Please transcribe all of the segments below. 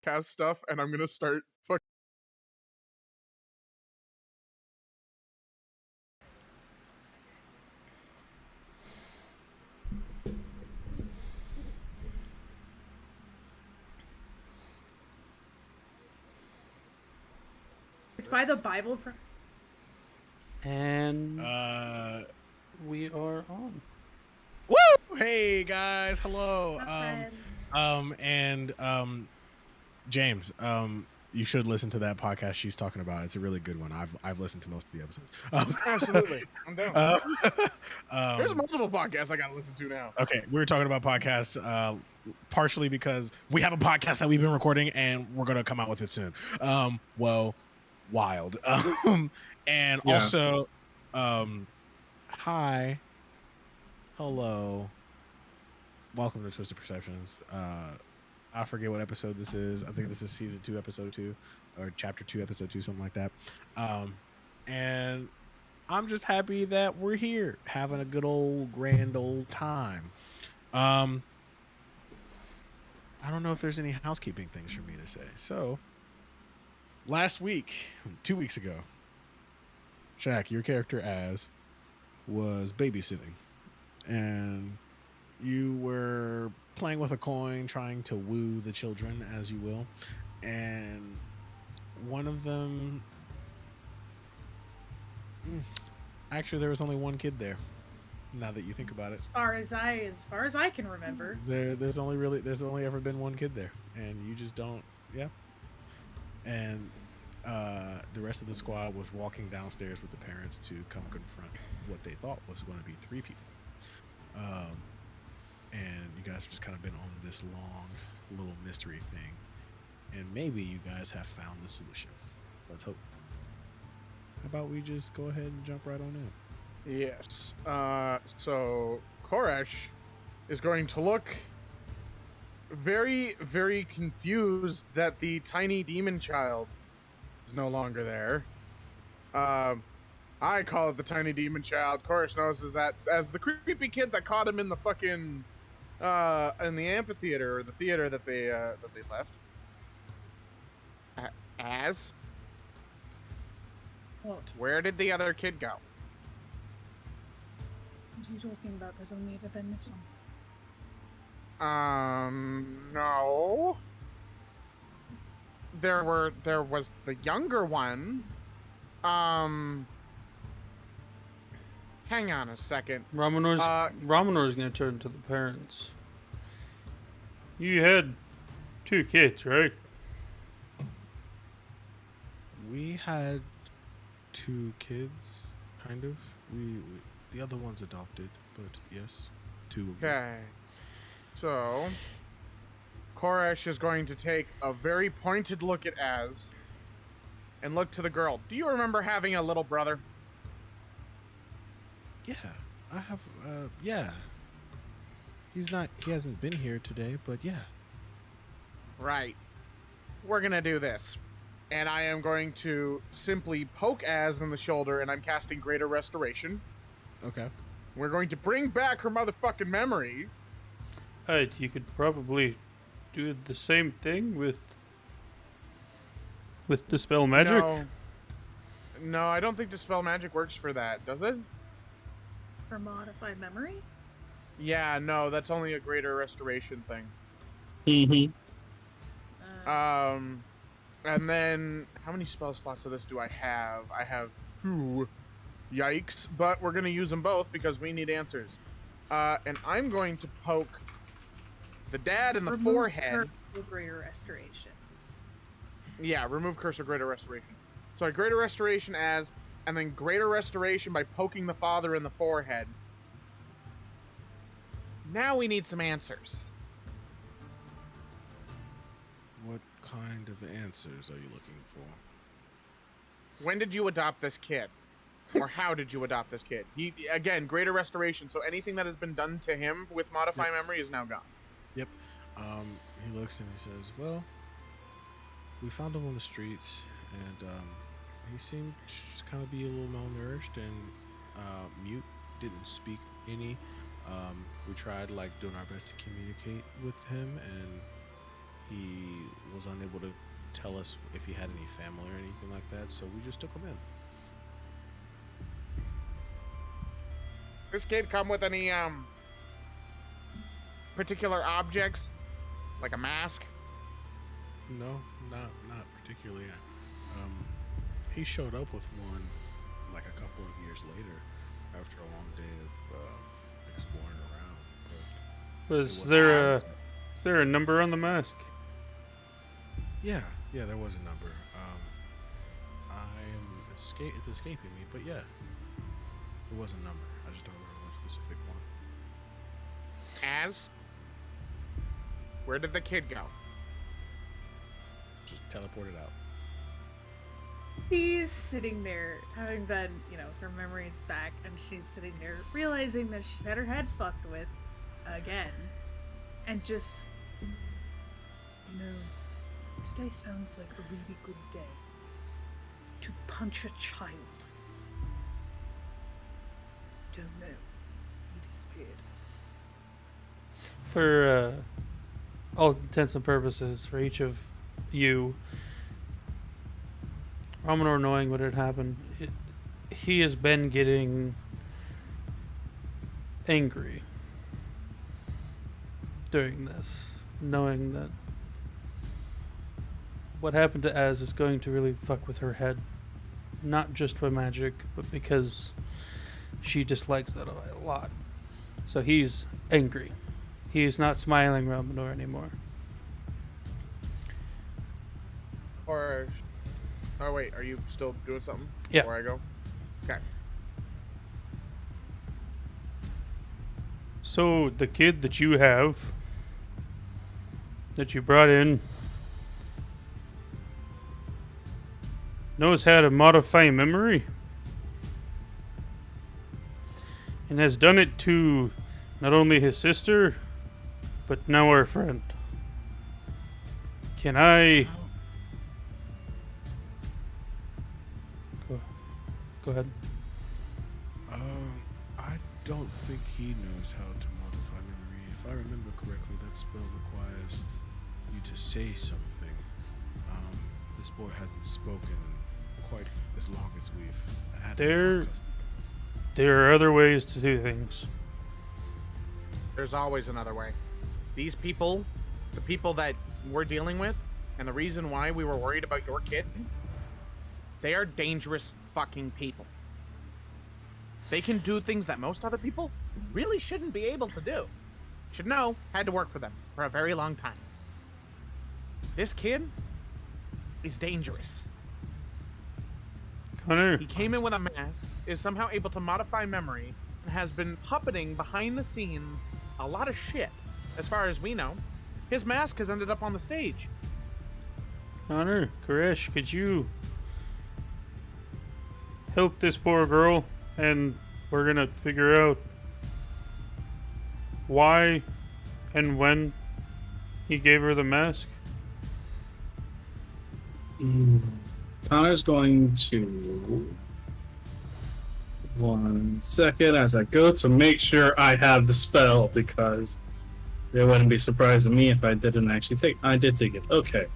cast stuff, and I'm gonna start fucking. It's by the Bible. And we are on. Woo! Hey guys, hello. Friends. James, you should listen to that podcast she's talking about. It's a really good one. I've listened to most of the episodes. Absolutely, I'm down. There's Um, multiple podcasts I gotta listen to now. okay, we were talking about podcasts partially because we have a podcast that we've been recording and we're gonna come out with it soon. Well, wild. And Yeah. also, hi, hello, welcome to Twisted Perceptions. I forget what episode this is. I think this is season 2, episode 2, or chapter 2, episode 2, something like that. And I'm just happy that we're here having a good old grand old time. I don't know if there's any housekeeping things for me to say. So last week, 2 weeks ago, Shaq, your character Az was babysitting, and you were playing with a coin, trying to woo the children, as you will, and one of them. Actually, there was only one kid there. Now that you think about it, As far as I can remember. there's only ever been one kid there, and you just don't. Yeah. And the rest of the squad was walking downstairs with the parents to come confront what they thought was going to be 3 people. And you guys have just kind of been on this long little mystery thing, and maybe you guys have found the solution. Let's hope. How about we just go ahead and jump right on in? Yes. So Koresh is going to look very, very confused that the tiny demon child is no longer there. I call it the tiny demon child. Koresh knows as the creepy kid that caught him in the fucking in the amphitheater, or the theater that they left. As What? Where did the other kid go? What are you talking about? There's only ever been this one. No. There was the younger one. Hang on a second. Ramanor's gonna turn to the parents. You had 2 kids, right? We had 2 kids, kind of. We the other one's adopted, but yes, 2 of them. Okay. So, Koresh is going to take a very pointed look at Az and look to the girl. Do you remember having a little brother? Yeah, I have. Yeah. He hasn't been here today, but yeah. Right. We're gonna do this. And I am going to simply poke Az in the shoulder, and I'm casting Greater Restoration. Okay. We're going to bring back her motherfucking memory. Alright, you could probably do the same thing with Dispel Magic. No, I don't think Dispel Magic works for that, does it? For modified memory? Yeah, no, that's only a Greater Restoration thing. Mm-hmm. And then how many spell slots of this do I have? I have 2. Yikes! But we're gonna use them both because we need answers. And I'm going to poke the dad in the forehead. Greater Restoration. Yeah, remove Curse of Greater Restoration. So I Greater Restoration Az, and then Greater Restoration by poking the father in the forehead. Now we need some answers. What kind of answers are you looking for? When did you adopt this kid? Or how did you adopt this kid? Again, Greater Restoration, so anything that has been done to him with Modify Memory is now gone. Yep. He looks and he says, well, we found him on the streets, and he seemed to just kind of be a little malnourished and mute, didn't speak any. We tried doing our best to communicate with him, and he was unable to tell us if he had any family or anything like that, so we just took him in. This kid come with any particular objects, like a mask? No, not particularly. He showed up with one like a couple of years later after a long day of exploring around. But Was it there a number on the mask? yeah, there was a number. It's escaping me, but yeah, it was a number. I just don't remember the specific one. As? Where did the kid go? Just teleported out. He's sitting there, having been, her memory's back, and she's sitting there realizing that she's had her head fucked with again. And just, today sounds like a really good day to punch a child. Don't know. He disappeared. For all intents and purposes, for each of you, Romanor knowing what had happened, he has been getting angry during this, knowing that what happened to Az is going to really fuck with her head. Not just by magic, but because she dislikes that a lot. So he's angry. He's not smiling Romanor anymore. Oh wait, are you still doing something? Yeah. Before I go? Okay. So the kid that you have, that you brought in, knows how to modify memory, and has done it to not only his sister, but now our friend. Can I... Go ahead. I don't think he knows how to modify memory. If I remember correctly, that spell requires you to say something. This boy hasn't spoken quite as long as we've had. There are other ways to do things. There's always another way. These people, the people that we're dealing with, and the reason why we were worried about your kid, they are dangerous fucking people. They can do things that most other people really shouldn't be able to do. Should know, had to work for them for a very long time. This kid is dangerous. Connor, He came in with a mask, is somehow able to modify memory, and has been puppeting behind the scenes a lot of shit. As far as we know, his mask has ended up on the stage. Connor, Koresh, could you help this poor girl? And we're gonna figure out why and when he gave her the mask. Connor's going to... 1 second as I go to make sure I have the spell, because it wouldn't be surprising me if I didn't actually take... I did take it. Okay.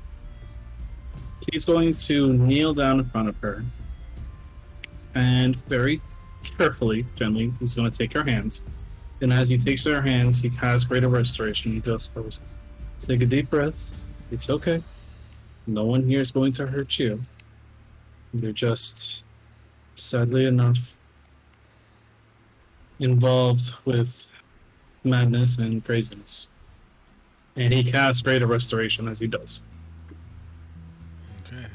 He's going to kneel down in front of her, and very carefully, gently, he's going to take her hands. And as he takes her hands, he has greater restoration. He goes, take a deep breath. It's okay. No one here is going to hurt you. You're just, sadly enough, involved with madness and craziness. And he casts greater restoration as he does. Okay.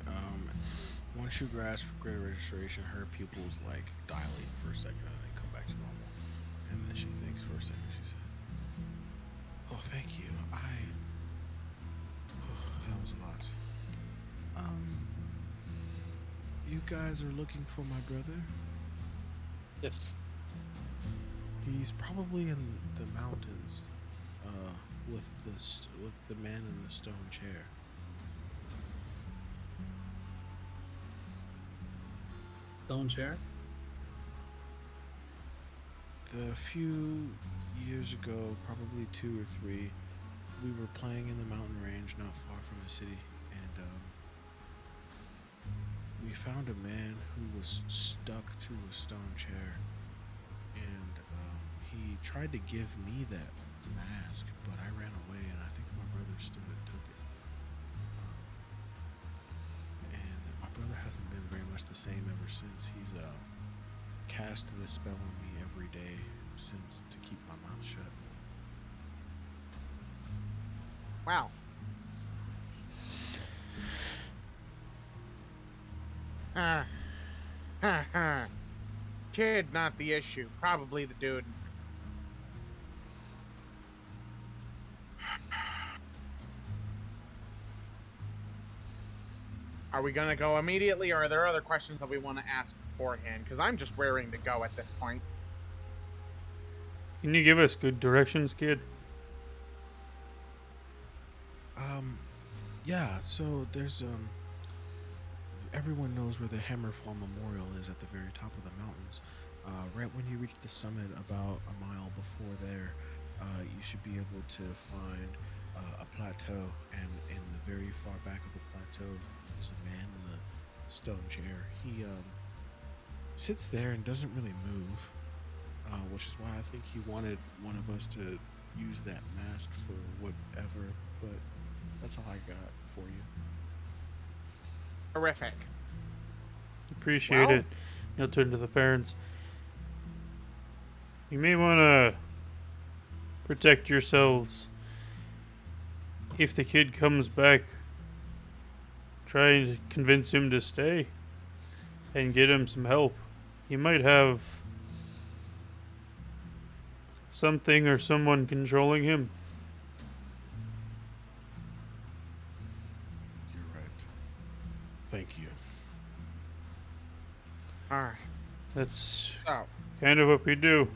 Once you grasp greater registration, her pupils like dilate for a second and then come back to normal. And then she thinks for a second. She said, "Oh, thank you. That was a lot. You guys are looking for my brother? Yes. He's probably in the mountains, with the man in the stone chair." Stone chair? A few years ago, probably 2 or 3, we were playing in the mountain range not far from the city, and we found a man who was stuck to a stone chair, and he tried to give me that mask, but I ran away, and I think my brother stood and took it. And my brother hasn't been very much the same ever since. He's cast this spell on me every day since to keep my mouth shut. Wow. Kid, not the issue. Probably the dude. Are we gonna go immediately, or are there other questions that we want to ask beforehand? Because I'm just raring to go at this point. Can you give us good directions, kid? Yeah, so there's everyone knows where the Hammerfall Memorial is at the very top of the mountains. Right when you reach the summit, about a mile before there, you should be able to find a plateau, and in the very far back of the plateau is a man in the stone chair. He sits there and doesn't really move, which is why I think he wanted one of us to use that mask for whatever, but that's all I got for you. Horrific. Appreciate Well- it. He'll turn to the parents. You may want to protect yourselves. If the kid comes back, try to convince him to stay and get him some help. He might have something or someone controlling him. You're right. Thank you. All right. That's So, kind of what we do.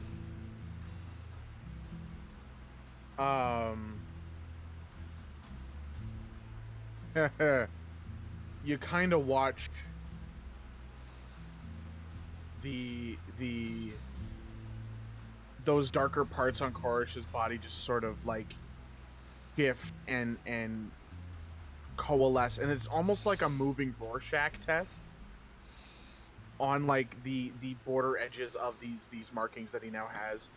you kind of watch those darker parts on Korish's body just sort of like shift and coalesce, and it's almost like a moving Rorschach test on like the border edges of these markings that he now has.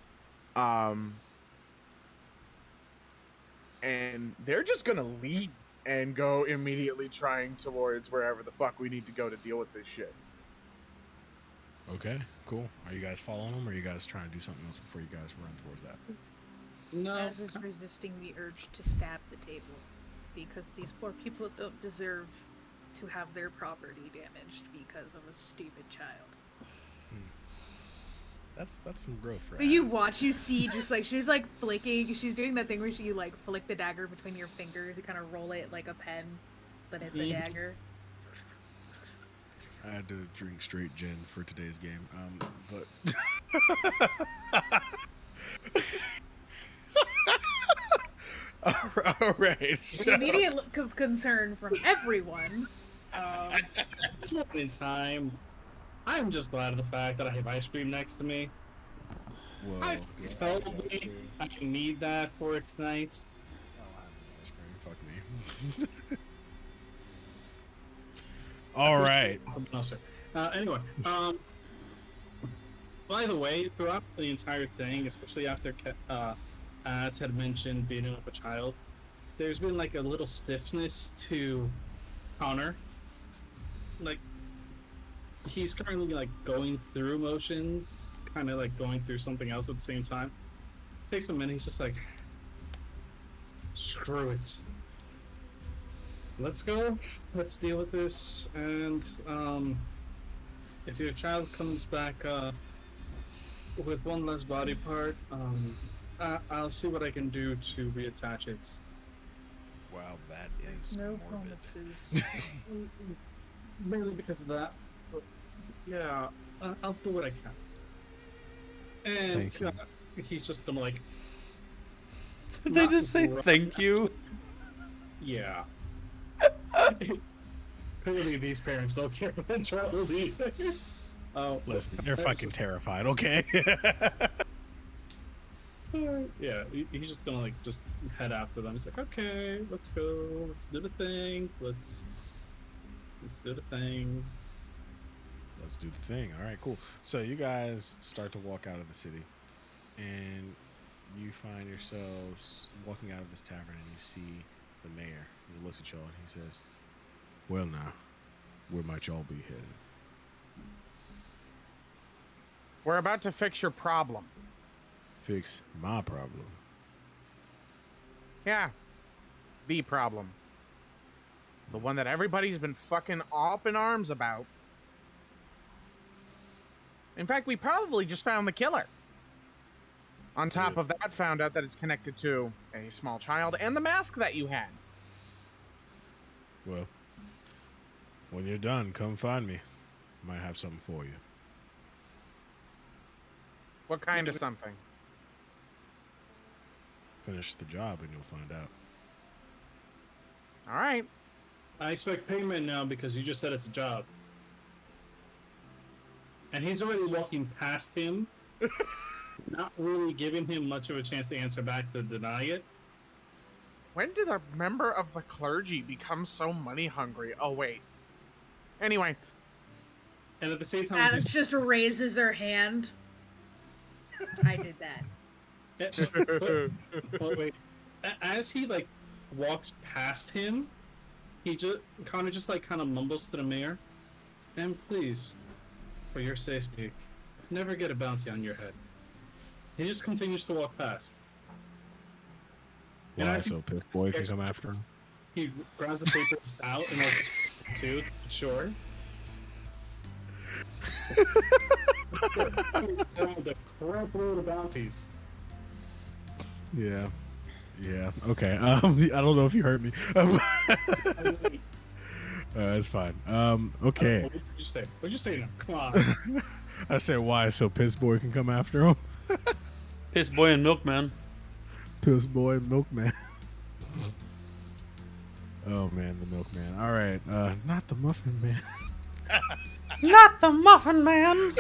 And they're just gonna leave and go immediately trying towards wherever the fuck we need to go to deal with this shit. Okay, cool. Are you guys following him, or are you guys trying to do something else before you guys run towards that? No. Az is resisting the urge to stab the table because these poor people don't deserve to have their property damaged because of a stupid child. That's some growth, right? But you watch, you see, just like she's like flicking. She's doing that thing where she like flick the dagger between your fingers. You kind of roll it like a pen, but it's a dagger. I had to drink straight gin for today's game. But all right. The immediate look of concern from everyone. At this moment in time, I'm just glad of the fact that I have ice cream next to me. Whoa. I told me I need that for tonight. Fuck me. All right. No, sir. Anyway, by the way, throughout the entire thing, especially after Az had mentioned beating up a child, there's been like a little stiffness to Connor. Like, he's currently like going through motions, kind of like going through something else at the same time. Takes a minute, he's just like, screw it. Let's go. Let's deal with this. And if your child comes back with one less body part, I'll see what I can do to reattach it. Wow, that is No morbid. promises. Mainly because of that. But yeah, I'll do what I can. And Thank you. he's just gonna like, Did they not just say run thank you? yeah. Clearly, these parents don't care for their child either. Oh, Listen, they're that's fucking just- terrified, okay? Yeah, he's just gonna like just head after them. He's like, okay, let's go. Let's do the thing. Let's do the thing. Let's do the thing. All right, cool. So you guys start to walk out of the city, and you find yourselves walking out of this tavern, and you see the mayor. He looks at y'all and he says, "Well, now, where might y'all be headed?" We're about to fix your problem. Fix my problem. Yeah. The problem. The one that everybody's been fucking up in arms about. In fact, we probably just found the killer. On top of that, found out that it's connected to a small child and the mask that you had. Well, when you're done, come find me. Might have something for you. What kind of something? Finish the job and you'll find out. All right. I expect payment now because you just said it's a job. And he's already walking past him, not really giving him much of a chance to answer back to deny it. When did a member of the clergy become so money hungry? Oh, wait. Anyway. And at the same time, Alice just raises her hand. I did that. wait. As he like walks past him, he just kind of mumbles to the mayor, "And please, for your safety, never get a bounty on your head." He just continues to walk past. Why, so Piss Boy can come after him? He grabs the papers out and looks to sure. The crap load of bounties. Yeah. Okay. I don't know if you heard me. It's fine. Okay. What did you say? What'd you say now? Come on. I said why, so Piss Boy can come after him. Piss Boy and Milkman. Piss Boy and Milkman. Oh man, the Milkman. All right. Not the Muffin Man. Not the Muffin Man.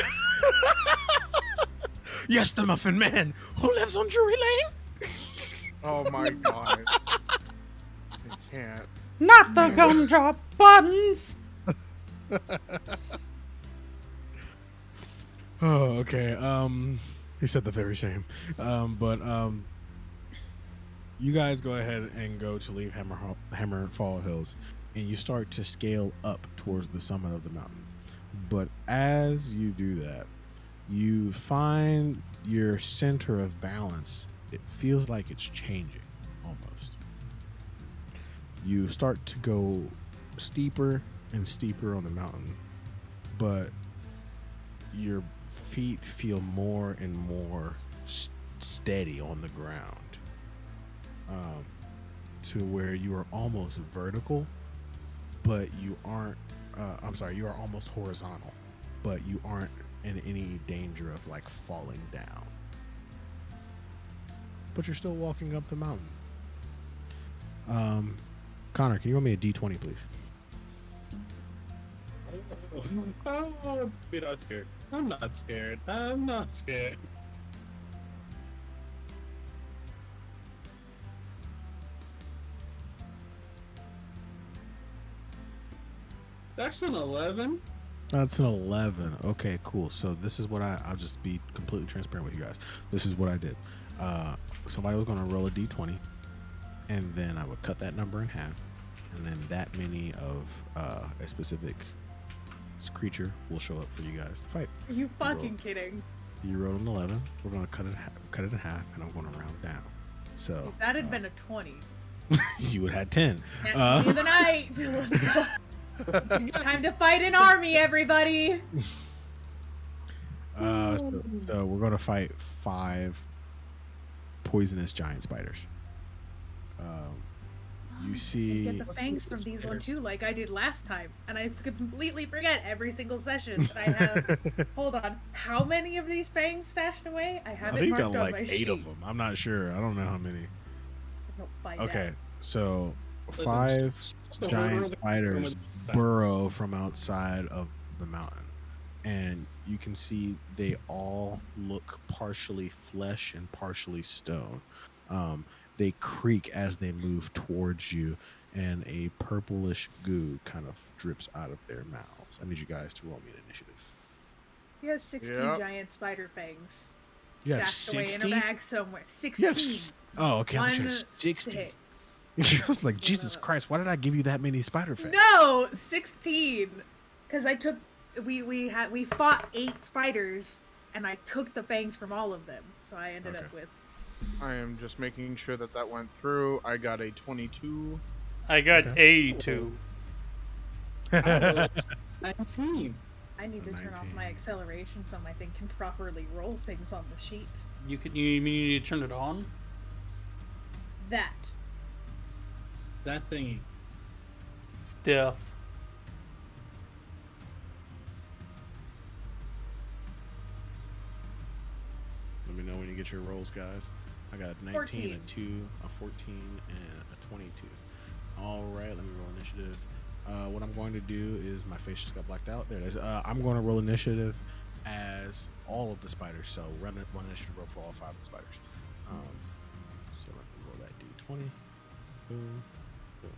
Yes, the Muffin Man who lives on Drury Lane. Oh my god. I can't. Not the Gumdrop Buttons. Oh, okay. He said the very same. You guys go ahead and go to leave Hammerfall Hills, and you start to scale up towards the summit of the mountain. But as you do that, you find your center of balance. It feels like it's changing, almost. You start to go steeper and steeper on the mountain, but your feet feel more and more steady on the ground, to where you are almost vertical, but you aren't. You are almost horizontal, but you aren't in any danger of like falling down. But you're still walking up the mountain. Connor, can you roll me a D20, please? Oh, you're not scared. I'm not scared. I'm not scared. That's an 11. That's an 11. Okay, cool. So this is what I'll just be completely transparent with you guys. This is what I did. Somebody was going to roll a D20, and then I would cut that number in half, and then that many of a specific creature will show up for you guys to fight. Are you fucking kidding? You rolled an 11. We're going to cut it in half, and I'm going to round down. So If that had been a 20. you would have had 10. That's of the night. Time to fight an army, everybody. So we're going to fight 5 poisonous giant spiders. You see, Get the fangs from these one too, like I did last time, and I completely forget every single session that I have. Hold on, how many of these fangs stashed away? I have I it think marked got on like my 8 sheet. of them. I'm not sure. I don't know how many. Don't find Okay, out. so Listen, 5 just the giant order of the- spiders burrow from outside of the mountain. and you can see they all look partially flesh and partially stone. They creak as they move towards you, and a purplish goo kind of drips out of their mouths. I need you guys to roll me an initiative. He has 16 Yep. giant spider fangs You have stashed away in 60? her bag somewhere. 16. Yes. Oh, okay. I thought you One had 60. 6. I was like, Jesus Christ, why did I give you that many spider fangs? No, 16. Because I took we fought 8 spiders, and I took the fangs from all of them, so I ended up with. I am just making sure that that went through. I got a 22. I got Okay. A2. 19. I need to turn off 19. my acceleration so my thing can properly roll things on the sheet. You mean you need to turn it on? That. That thingy. Stuff. Let me know when you get your rolls, guys. I got a 19, 14. a 2, a 14, and a 22. All right, let me roll initiative. What I'm going to do is my face just got blacked out. There it is. I'm going to roll initiative as all of the spiders. So run one initiative roll for all 5 of the spiders. So let me roll that d20. Boom, boom.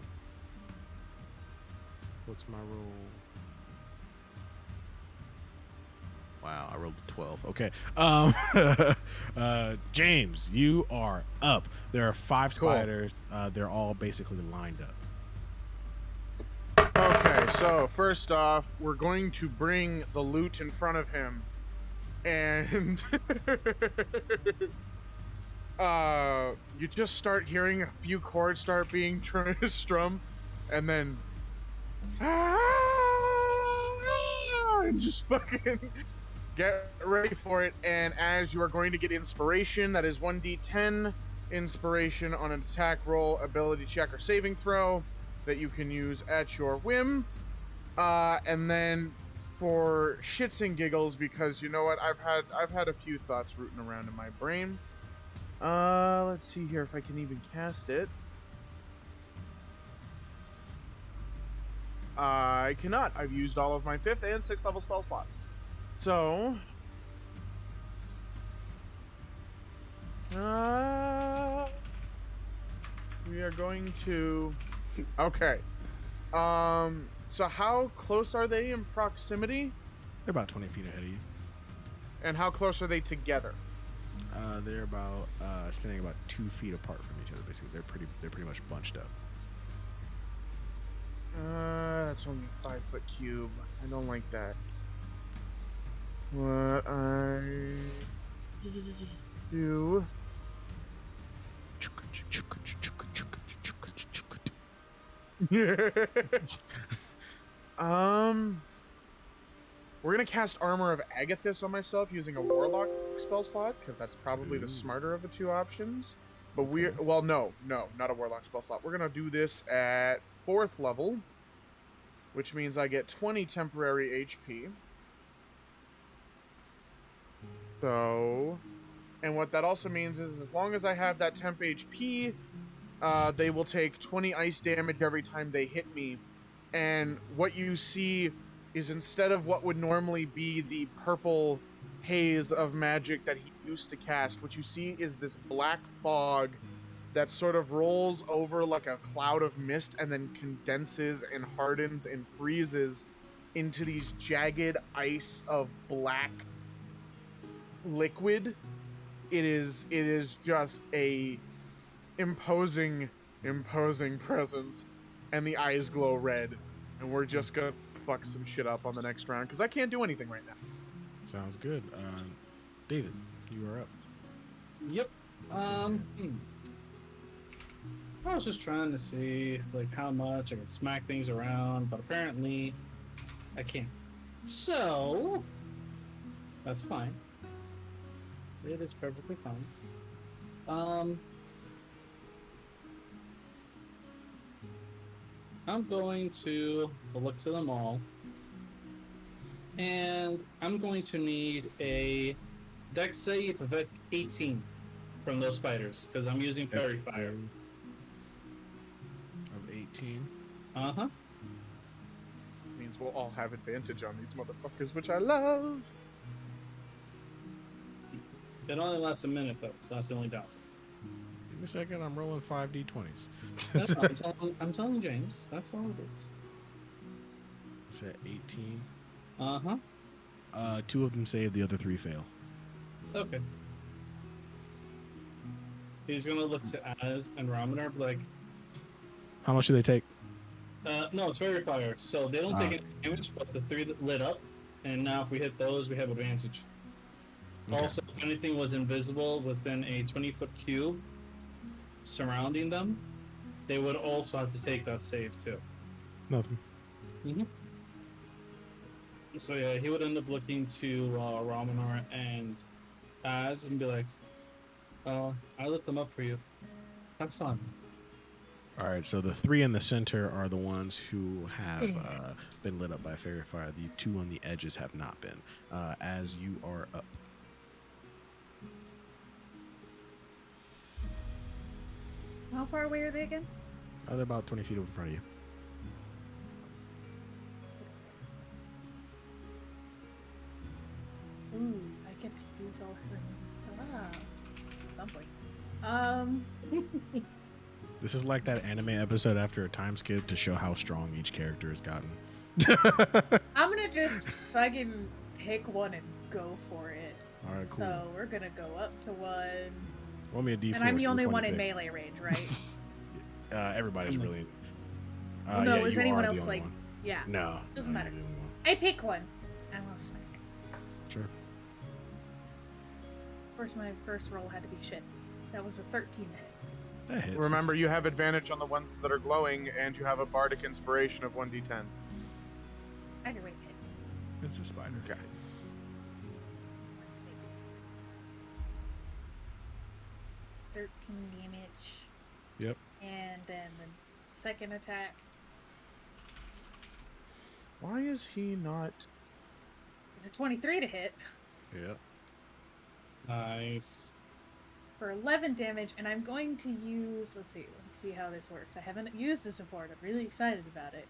What's my roll? Wow, I rolled a 12. Okay. James, you are up. There are 5 Cool. spiders. They're all basically lined up. Okay, so first off, we're going to bring the loot in front of him, and you just start hearing a few chords start being strummed, and then and just fucking get ready for it. And as you are going to get inspiration, that is 1d10 inspiration on an attack roll, ability check, or saving throw that you can use at your whim. And then for shits and giggles, because you know what, I've had a few thoughts rooting around in my brain. Let's see here if I can even cast it. I cannot. I've used all of my 5th and 6th level spell slots. So we are going to okay. So how close are they in proximity? They're about 20 feet ahead of you. And how close are they together? They're about standing about 2 feet apart from each other. Basically, they're pretty much bunched up. That's only a 5-foot cube. I don't like that. What I do? We're gonna cast Armor of Agathis on myself using a Warlock spell slot, because that's probably the smarter of the 2 options. But no, not a Warlock spell slot. We're gonna do this at 4th level, which means I get 20 temporary HP. So, and what that also means is as long as I have that temp HP, they will take 20 ice damage every time they hit me. And what you see is, instead of what would normally be the purple haze of magic that he used to cast, what you see is this black fog that sort of rolls over like a cloud of mist and then condenses and hardens and freezes into these jagged ice of black liquid. It is just a imposing presence, and the eyes glow red, and we're just gonna fuck some shit up on the next round because I can't do anything right now. Sounds good. David, you are up. Yep. I was just trying to see like how much I can smack things around, but apparently I can't. So that's fine. It is perfectly fine. I'm going to look to them all, and I'm going to need a dex save of 18 from those spiders because I'm using fairy fire. Of 18. Uh-huh. I mean, means we'll all have advantage on these motherfuckers, which I love. It only lasts a minute though, so that's the only downside. Give me a second. I'm rolling 5d20s. That's fine. I'm telling James. That's all it is. Is that 18? Uh-huh. 2 of them save, the other 3 fail. Okay. He's gonna look to Az and Ramanar, like, How much do they take? no, it's fairy fire, so they don't take any damage, but the 3 that lit up, and now if we hit those, we have advantage. Okay. Also, if anything was invisible within a 20-foot cube surrounding them, they would also have to take that save too. Nothing. Mm-hmm. So yeah, he would end up looking to Ramanar and Az and be like, I lit them up for you. Have fun. All right, so the 3 in the center are the ones who have been lit up by fairy fire. The 2 on the edges have not been. As you are up. How far away are they again? They're about 20 feet in front of you. Ooh, I get to use all her stuff. At some point. This is like that anime episode after a time skip to show how strong each character has gotten. I'm gonna just fucking pick one and go for it. All right, cool. So we're gonna go up to one. Roll me a d4. And I'm the see only which one you in pick. melee range, right? Everybody's really. Well, no, yeah, is you anyone are the else only like? one. Yeah. No. Doesn't no, matter. you're the only one. I pick one. I will smack. Sure. Of course, my first roll had to be shit. That was a 13 hit. That hits. Remember, you have advantage on the ones that are glowing, and you have a bardic inspiration of 1d10. Either way, it hits. It's a spider. Okay. 13 damage. Yep. And then the second attack. Why is he not? Is a 23 to hit Yep. Nice. for 11 damage, and I'm going to use. Let's see how this works. I haven't used this before, and I'm really excited about it.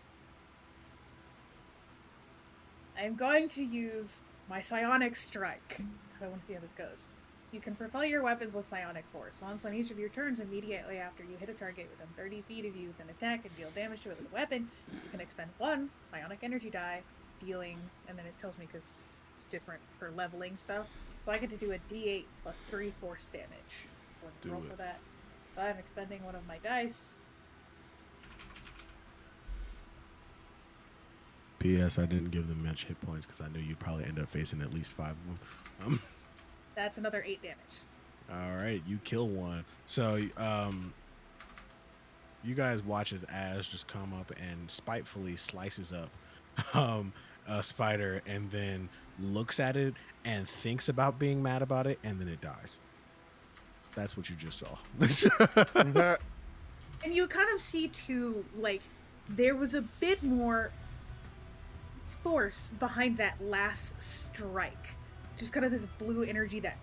I'm going to use my Psionic Strike because I want to see how this goes. You can propel your weapons with Psionic Force. Once on each of your turns, immediately after you hit a target within 30 feet of you with an attack and deal damage to it with a weapon, you can expend 1 Psionic Energy die, dealing, and then it tells me because it's different for leveling stuff. So I get to do a D8 plus 3 force damage. So let's Do roll it. for that. So I'm expending one of my dice. P.S. I didn't give them much hit points because I knew you'd probably end up facing at least 5 of them. That's another 8 damage. All right, you kill one. So, you guys watch as Az just come up and spitefully slices up a spider, and then looks at it and thinks about being mad about it, and then it dies. That's what you just saw. That- And you kind of see too, like, there was a bit more force behind that last strike. Just kind of this blue energy that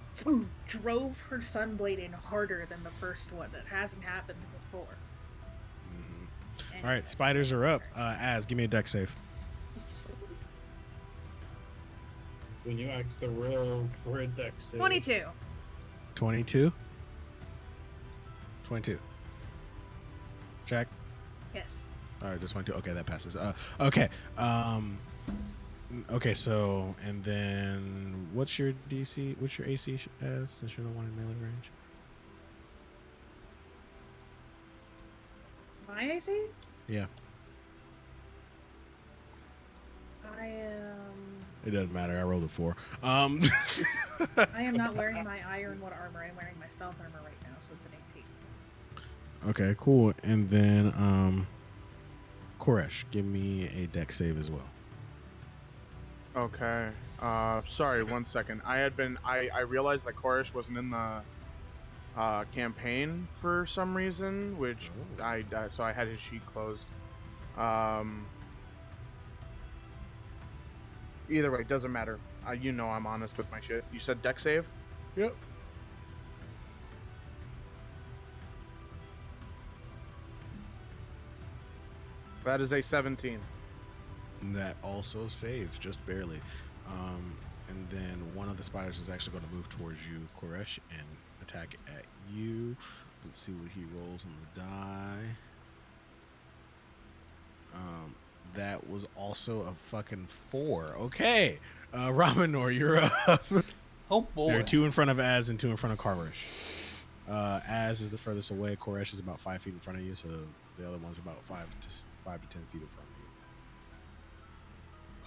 drove her sunblade in harder than the first one. That hasn't happened before. Mhm. All right, spiders are up. Az, give me a dex save. When you ask the real for a dex save. 22. 22. 22. Check. Yes. All right, just 22. Okay, that passes. Okay. Okay, so, and then what's your DC? What's your AC as, since you're the one in melee range? My AC? Yeah, I am. it doesn't matter. I rolled a 4. I am not wearing my Ironwood armor. I'm wearing my stealth armor right now, so it's an 18. Okay, cool. And then, Koresh, give me a dex save as well. Okay. Sorry, 1 second. I realized that Koresh wasn't in the campaign for some reason, which Oh. so I had his sheet closed. Either way, doesn't matter. You know I'm honest with my shit. You said deck save? Yep. That is a 17. That also saves just barely. And then one of the spiders is actually going to move towards you, Koresh, and attack at you. Let's see what he rolls on the die. That was also a fucking 4. Okay. Ramanor, you're up. Oh boy. There are 2 in front of Az and 2 in front of Koresh. Az is the furthest away. Koresh is about 5 feet in front of you, so the other one's about 5 to 10 feet in front of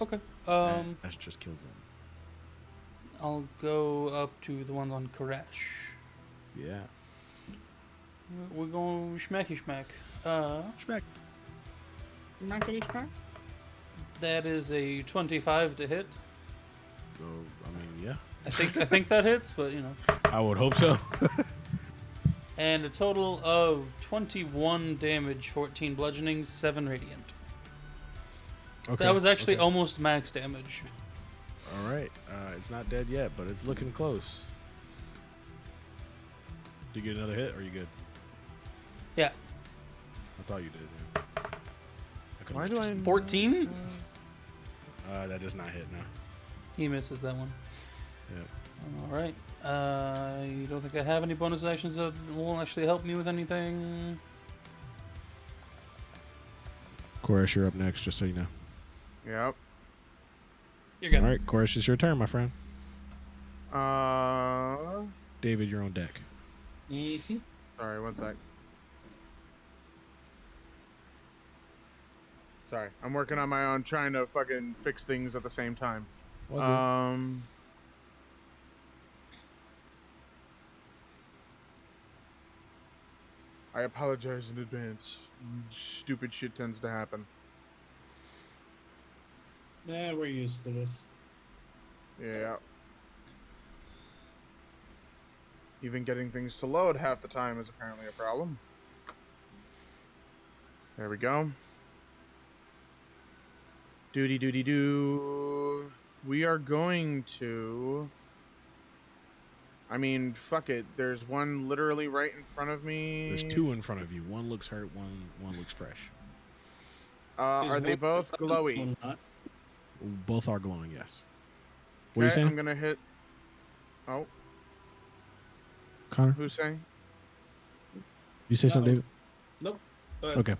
you. Okay. That's just killed one. I'll go up to the ones on Koresh. Yeah. We're going schmacky schmack. Schmack. That is a 25 to hit. So, I mean, yeah. I think that hits, but you know. I would hope so. And a total of 21 damage, 14 bludgeoning, 7 radiant. Okay. That was actually okay. almost max damage. All right. It's not dead yet, but it's looking close. Do you get another hit, or are you good? Yeah. I thought you did. Yeah. could've Why do just- I? 14? That does not hit, no. He misses that one. Yeah. All right. You don't think I have any bonus actions that will actually help me with anything? Koresh, you're up next, just so you know. Yep. You're good. All right, Koresh, it's your turn, my friend. Uh, David, you're on deck. Mhm. sorry, one sec. Sorry, I'm working on my own, trying to fucking fix things at the same time. Well, good. I apologize in advance. Stupid shit tends to happen. Yeah, we're used to this. Yeah. Even getting things to load half the time is apparently a problem. There we go. Doody doody doo. We are going to... I mean, fuck it. There's one literally right in front of me. There's 2 in front of you. One looks hurt, one looks fresh. Are Is they one both up, glowy? one not? Both are glowing, yes. What are you Okay, saying? I'm gonna hit... Oh, Connor? who's saying? You say something, No. David? Nope. Go ahead. Okay.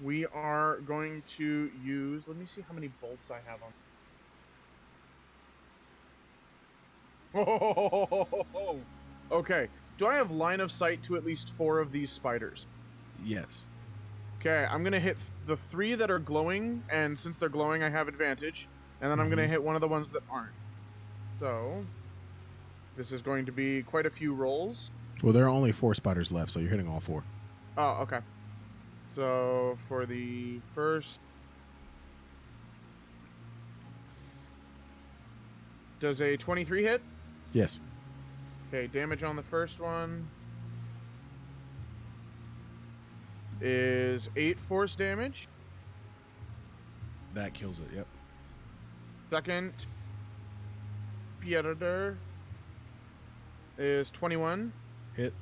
We are going to use... Let me see how many bolts I have on. Okay. Do I have line of sight to at least 4 of these spiders? Yes. Okay, I'm going to hit the 3 that are glowing, and since they're glowing, I have advantage. And then I'm going to hit one of the ones that aren't. So, this is going to be quite a few rolls. Well, there are only 4 spiders left, so you're hitting all 4. Oh, okay. So, for the first... Does a 23 hit? Yes. Okay, damage on the first one is 8 force damage. That kills it, yep. Second, Pierder is 21. Hit.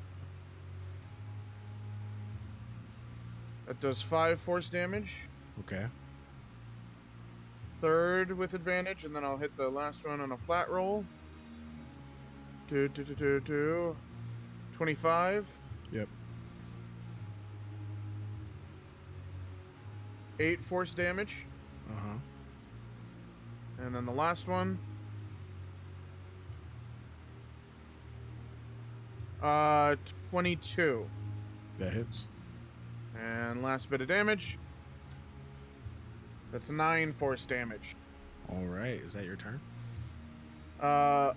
That does 5 force damage. Okay. Third with advantage, and then I'll hit the last one on a flat roll. 25. Yep. 8 force damage. Uh-huh. And then the last one. 22. That hits. And last bit of damage. That's 9 force damage. All right. Is that your turn? Let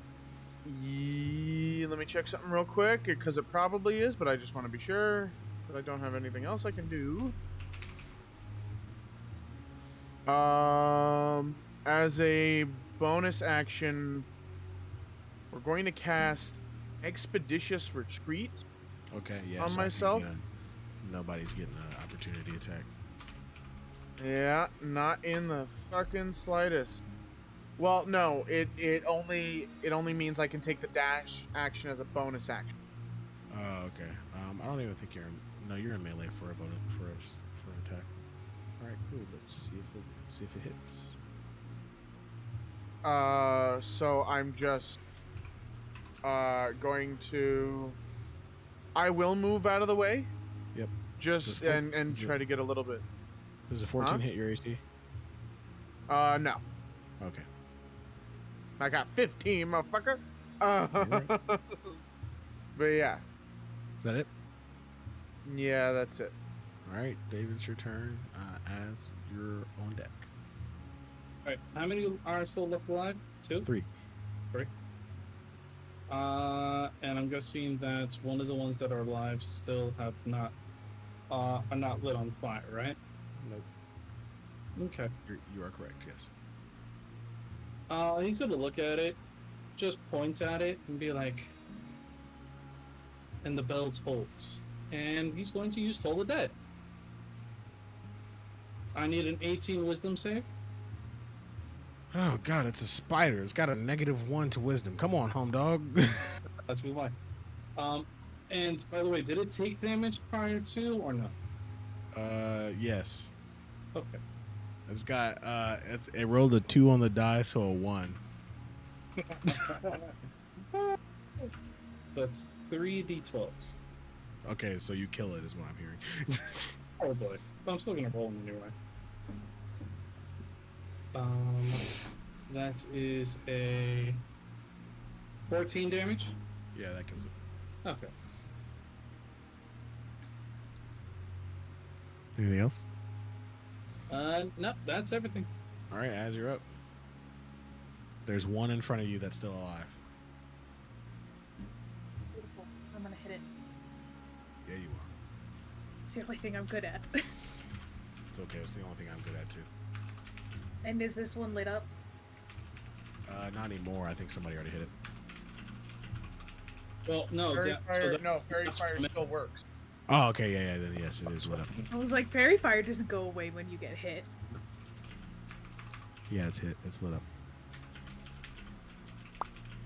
me check something real quick, because it probably is, but I just want to be sure that I don't have anything else I can do. As a bonus action, we're going to cast Expeditious Retreat. Okay, yeah. On so I think, myself? nobody's getting an opportunity attack. Yeah, not in the fucking slightest. Well, no, it only means I can take the dash action as a bonus action. Oh, okay. I don't even think you're No, you're in melee for an attack. All right, cool. Let's see if it hits. So I'm just going to. I will move out of the way. Yep. Just and try to get a little bit. Does a 14 hit your AC? No. Okay. I got 15, motherfucker. Right. But yeah. Is that it? Yeah, that's it. All right, David, it's your turn as you're on deck. Alright, how many are still left alive? 2? 3. And I'm guessing that one of the ones that are alive still have not are not lit on fire, right? Nope. Okay. You are correct, yes. He's gonna look at it, just point at it, and be like, and the bell tolls. And he's going to use Toll the Dead. I need an 18 wisdom save. Oh, God, it's a spider. It's got a -1 to wisdom. Come on, home dog. That's why. And by the way, did it take damage prior to or no? Yes. Okay. It's got, it rolled a 2 on the die, so a 1. That's 3d12s. Okay, so you kill it is what I'm hearing. Oh boy. But I'm still gonna roll them anyway. That is a 14 damage. Yeah, that kills it. Okay. Anything else? No, that's everything. All right, as you're up. There's one in front of you that's still alive. Beautiful. I'm gonna hit it. Yeah, you are. It's the only thing I'm good at. It's okay. It's the only thing I'm good at, too. And is this one lit up? Not anymore. I think somebody already hit it. Well, no, Fairy yeah. fire, So no, that's- fairy that's fire from it. still works. Oh, okay. Yeah, then yes, it is lit up. I was like, fairy fire doesn't go away when you get hit. Yeah, it's hit. It's lit up.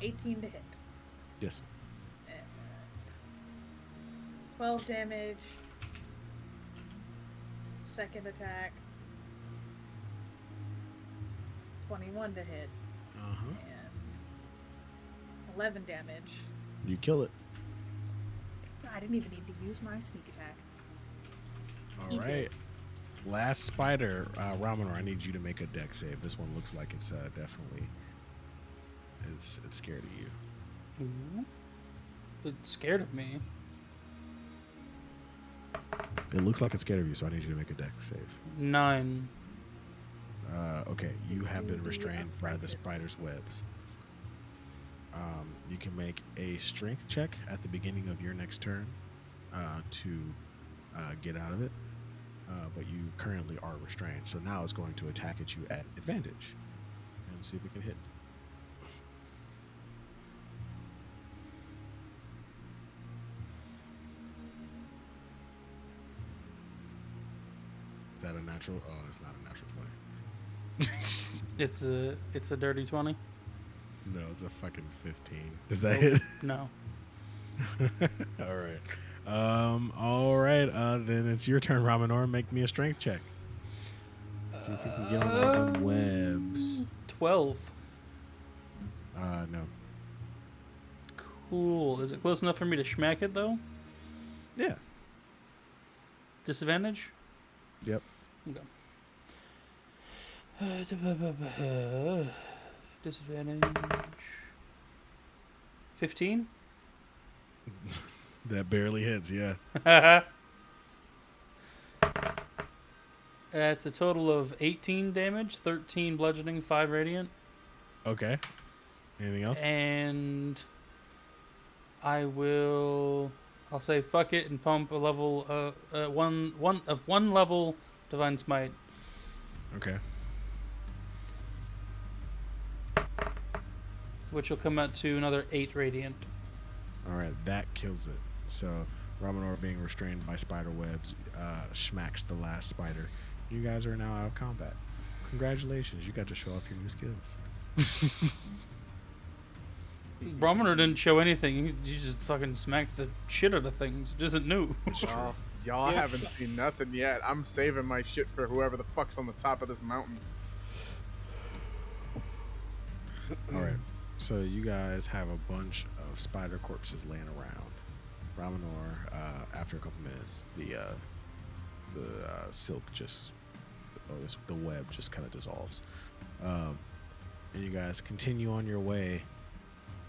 18 to hit. Yes. And 12 damage. Second attack. 21 to hit. Uh-huh. And 11 damage. You kill it. I didn't even need to use my sneak attack. All right. Last spider, Ramonor, I need you to make a deck save. This one looks like it's definitely it's scared of you. Ooh. It's scared of me. It looks like it's scared of you, so I need you to make a deck save. 9. Okay, you have been Ooh, restrained by the affrighted. spider's webs. You can make a strength check at the beginning of your next turn to get out of it, but you currently are restrained. So now it's going to attack at you at advantage, and see if it can hit. Is that a natural? Oh, it's not a natural 20. It's a dirty 20. No, it's a fucking 15. Does that hit? No. All right. All right. Then it's your turn, Ramonor. Make me a strength check. See if you can get on all them webs. 12. No. Cool. Is it close enough for me to smack it though? Yeah. Disadvantage? Yep. Okay. Disadvantage. 15? That barely hits. Yeah. That's a total of 18 damage, 13 bludgeoning, 5 radiant. Okay. Anything else? And I'll say fuck it and pump a level one level divine smite. Okay. Which will come out to another 8 radiant. All right. That kills it. So Ramonor, being restrained by spider webs, smacks the last spider. You guys are now out of combat. Congratulations. You got to show off your new skills. Bromoner didn't show anything. He just fucking smacked the shit out of things. It isn't new. Y'all Yeah. haven't seen nothing yet. I'm saving my shit for whoever the fuck's on the top of this mountain. All right. So you guys have a bunch of spider corpses laying around. Ramanor, after a couple minutes, the silk just, or the web just kind of dissolves, and you guys continue on your way,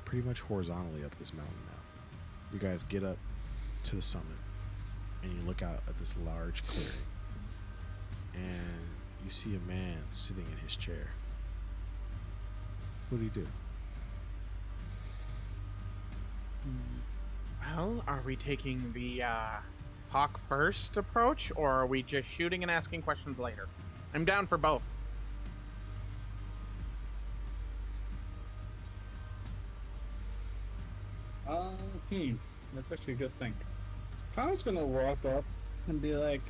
pretty much horizontally up this mountain now. You guys get up to the summit, and you look out at this large clearing, and you see a man sitting in his chair. What do you do? Well, are we taking the talk first approach, or are we just shooting and asking questions later? I'm down for both. That's actually a good thing. Connor's gonna walk up and be like,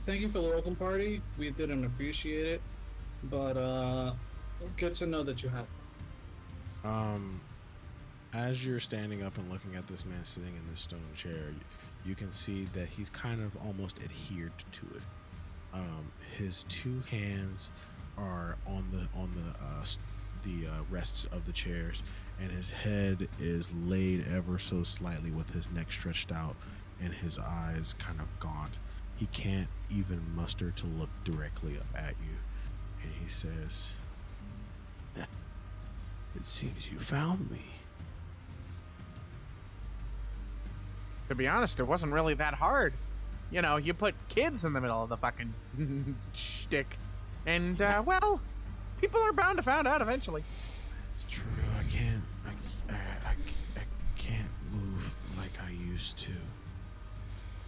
thank you for the welcome party. We didn't appreciate it, but good to know that you have. As you're standing up and looking at this man sitting in this stone chair, you can see that he's kind of almost adhered to it. His two hands are on the rests of the chairs, and his head is laid ever so slightly with his neck stretched out and his eyes kind of gaunt. He can't even muster to look directly up at you, and he says, "It seems you found me." To be honest, it wasn't really that hard. You know, you put kids in the middle of the fucking shtick, and well, people are bound to find out eventually. It's true. I can't move like I used to.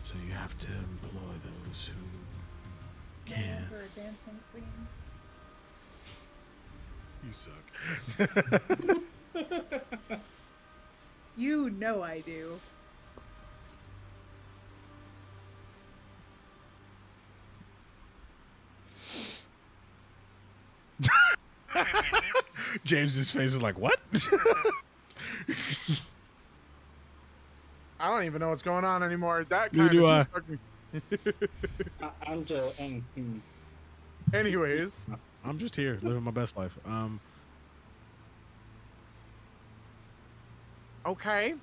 So you have to employ those who can. For a dancing queen. You suck. You know I do. James's face is like, what? I don't even know what's going on anymore. That Neither kind do of I. I'm just. Anyways, I'm just here living my best life. okay.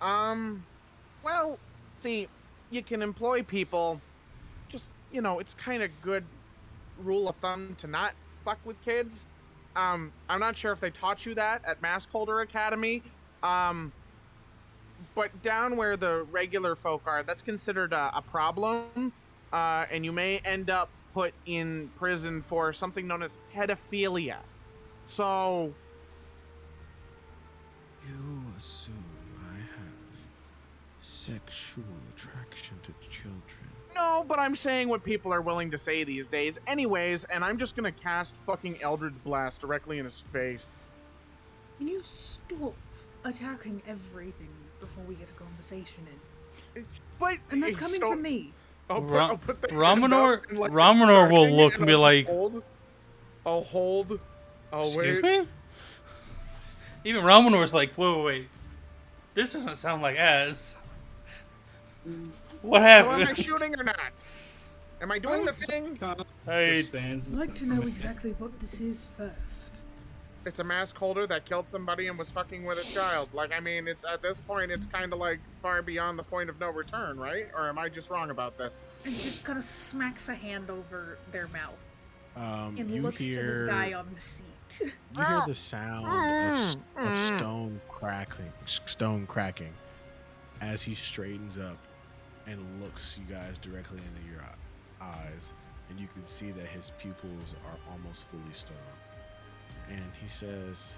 Well, see, you can employ people. Just, you know, it's kind of good rule of thumb to not fuck with kids. I'm not sure if they taught you that at Mask Holder Academy. But down where the regular folk are, that's considered a problem. And you may end up put in prison for something known as pedophilia. So... You assume I have sexual attraction to children. No, but I'm saying what people are willing to say these days. Anyways, and I'm just gonna cast fucking Eldritch Blast directly in his face. Can you stop attacking everything before we get a conversation in? But And that's coming so- from me. I'll put the hand Ramanor- up and, like, Ramanor will start look it, and be I'll like- just hold. I'll hold. I'll Excuse wait. me? Even Ramanor's like, wait. This doesn't sound like Az. What So am I happened? shooting or not? Am I doing the thing? Connor Hey, just stands. I'd like to know exactly what this is first. It's a mask holder that killed somebody and was fucking with a child. Like, I mean, it's at this point, it's kind of like far beyond the point of no return, right? Or am I just wrong about this? And just kind of smacks a hand over their mouth and You looks to hear, this guy on the seat. you hear the sound of stone cracking as he straightens up and looks you guys directly into your eyes, and you can see that his pupils are almost fully stone. And he says,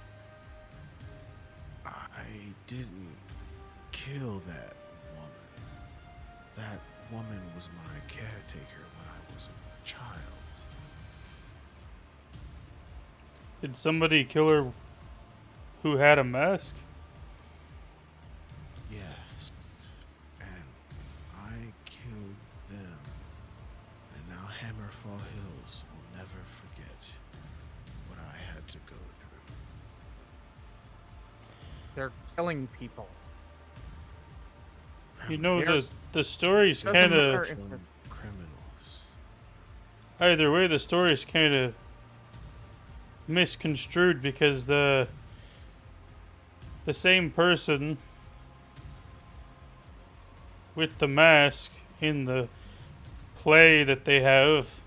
"I didn't kill that woman. That woman was my caretaker when I was a child." did somebody kill her who had a mask? Yes, and I killed them, and now Hammerfall Hills will never forget what I had to go through. They're killing people. You know, There's- the story's doesn't kind matter of if Killing criminals. either way. The story's kind of misconstrued because the same person with the mask in the play that they have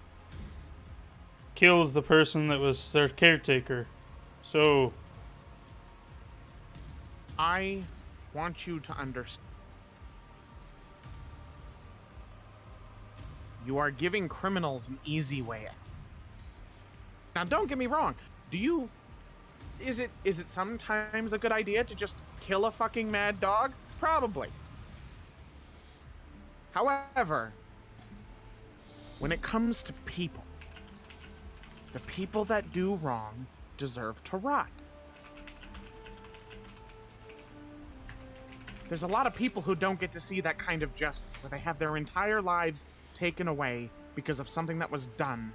kills the person that was their caretaker. So I want you to understand. You are giving criminals an easy way out. Now, don't get me wrong. Is it sometimes a good idea to just kill a fucking mad dog? Probably. However, when it comes to people, the people that do wrong deserve to rot. There's a lot of people who don't get to see that kind of justice, where they have their entire lives taken away because of something that was done.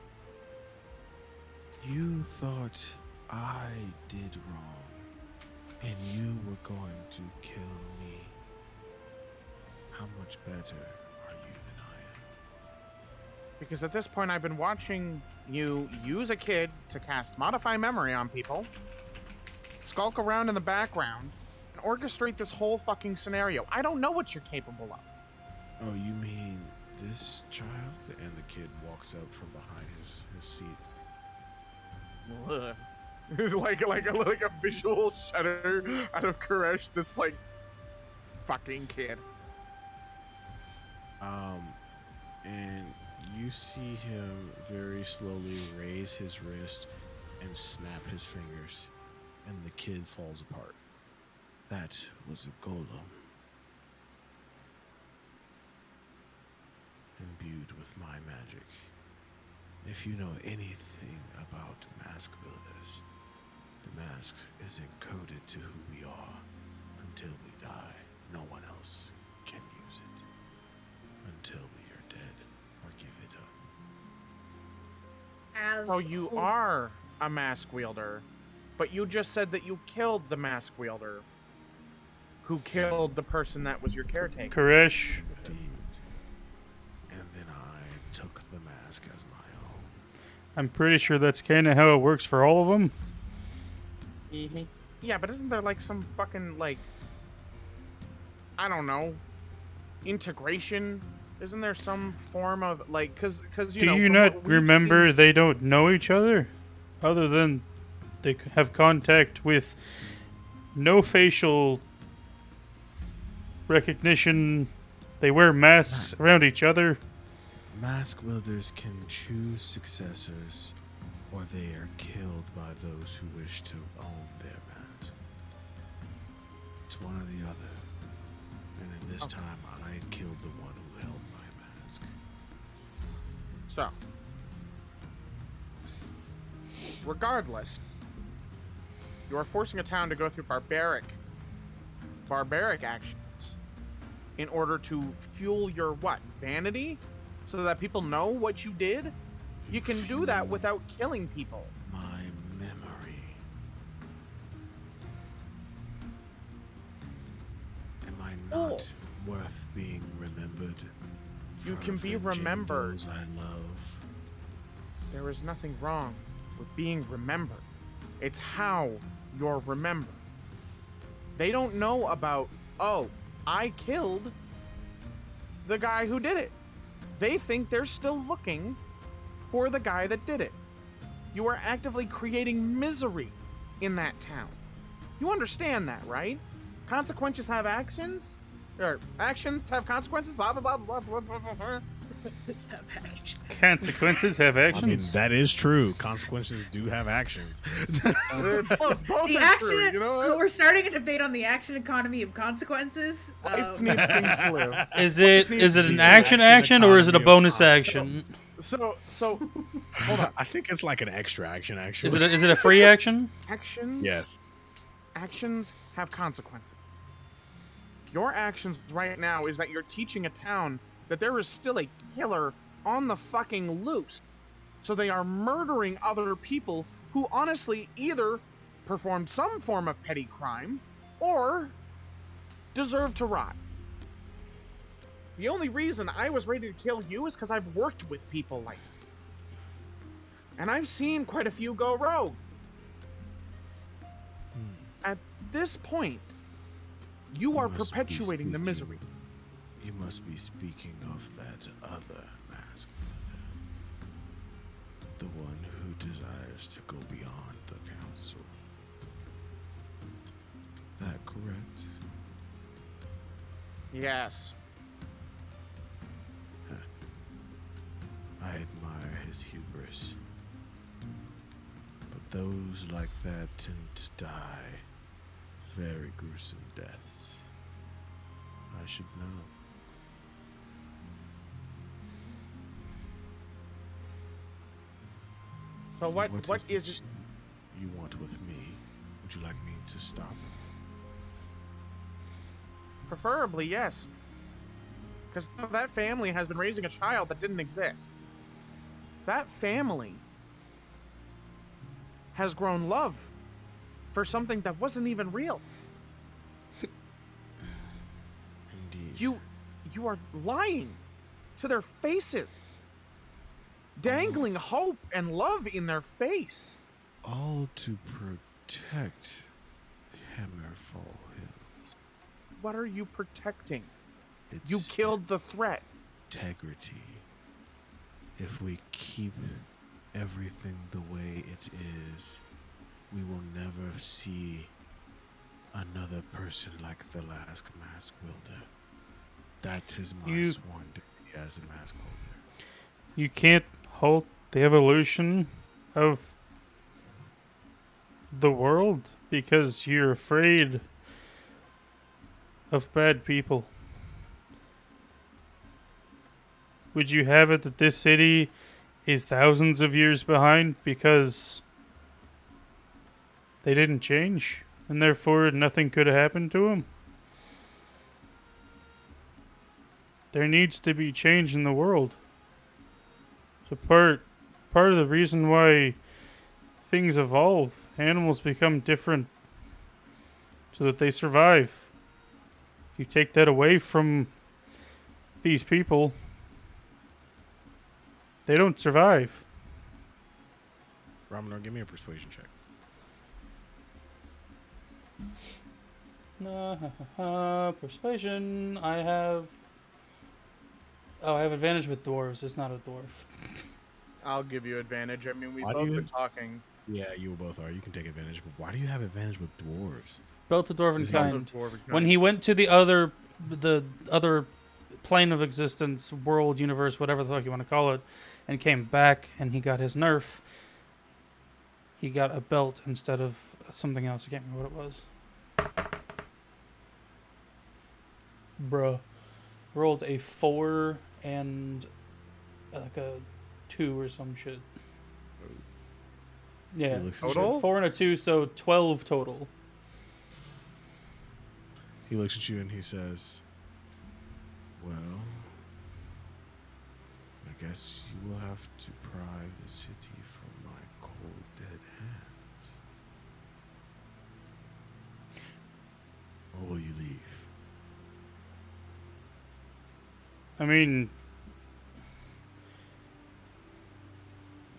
You thought I did wrong, and you were going to kill me. How much better are you than I am? Because at this point, I've been watching you use a kid to cast Modify Memory on people, skulk around in the background, and orchestrate this whole fucking scenario. I don't know what you're capable of. Oh, you mean this child? And the kid walks up from behind his seat. Ugh. like a visual shudder out of Koresh, this like fucking kid. And you see him very slowly raise his wrist and snap his fingers, and the kid falls apart. That was a golem. Imbued with my magic. If you know anything about mask builders, the mask is encoded to who we are. Until we die, no one else can use it. Until we are dead or give it up. As So you are a mask wielder, but you just said that you killed the mask wielder who killed the person that was your caretaker. Koresh, Indeed. And then I took the mask as my own. I'm pretty sure that's kind of how it works for all of them. Mm-hmm. Yeah, but isn't there like some fucking like, I don't know, integration? Isn't there some form of like, cause you Do know? you from not what we've remember seen- they don't know each other? Other than they have contact with no facial recognition. They wear masks around each other. Mask wielders can choose successors, or they are killed by those who wish to own their mask. It's one or the other. And in this Okay. time, I killed the one who held my mask. So, regardless, you are forcing a town to go through barbaric actions in order to fuel your what? Vanity? So that people know what you did? You can do that without killing people. My memory. Am I not worth being remembered? You for can be avenging remembered. those I love. There is nothing wrong with being remembered. It's how you're remembered. They don't know about, oh, I killed the guy who did it. They think they're still looking for the guy that did it. You are actively creating misery in that town. You understand that, right? Consequences have actions? Or actions have consequences? Blah, blah, blah, blah, blah, blah, blah, blah. Is that action? Consequences have I mean, actions. that is true. Consequences do have actions. Both The are action. true, you know what? We're starting a debate on the action economy of consequences. Life needs things to live. Is it needs an to be action or is it a economy of bonus consequences. action? So, hold on. I think it's like an extra action, actually. Is it a free action? Actions? Yes. Actions have consequences. Your actions right now is that you're teaching a town that there is still a killer on the fucking loose. So they are murdering other people who honestly either performed some form of petty crime or deserve to rot. The only reason I was ready to kill you is because I've worked with people like you. And I've seen quite a few go rogue. At this point, you are must be perpetuating the speaking- misery. You must be speaking of that other mask wielder. The one who desires to go beyond the council. That correct? Yes. I admire his hubris. But those like that tend to die very gruesome deaths. I should know. So what is it? You want with me? Would you like me to stop? Preferably, yes. Because that family has been raising a child that didn't exist. That family has grown love for something that wasn't even real. Indeed. You are lying to their faces. Dangling hope and love in their face. All to protect Hammerfall Hills. What are you protecting? It's You killed the threat. integrity. If we keep everything the way it is, we will never see another person like the last mask wielder. That is my You- sworn duty as a mask holder. You can't halt the evolution of the world because you're afraid of bad people. Would you have it that this city is thousands of years behind because they didn't change and therefore nothing could have happened to them? There needs to be change in the world. So part of the reason why things evolve, animals become different so that they survive. If you take that away from these people, they don't survive. Ramonor, give me a persuasion check. Persuasion. I have advantage with dwarves. It's not a dwarf. I'll give you advantage. I mean, we've Why do both you- been talking. Yeah, you both are. You can take advantage, but why do you have advantage with dwarves? Built to dwarven Is he- kind. When he went to the other plane of existence, world, universe, whatever the fuck you want to call it, and came back and he got his nerf, he got a belt instead of something else. I can't remember what it was. Bruh. Rolled a 4 and like a 2 or some shit. Yeah. He looks- Total? 4 and a 2, so 12 total. He looks at you and he says, "Well, I guess you will have to pry the city from my cold, dead hands. Or will you leave?" I mean,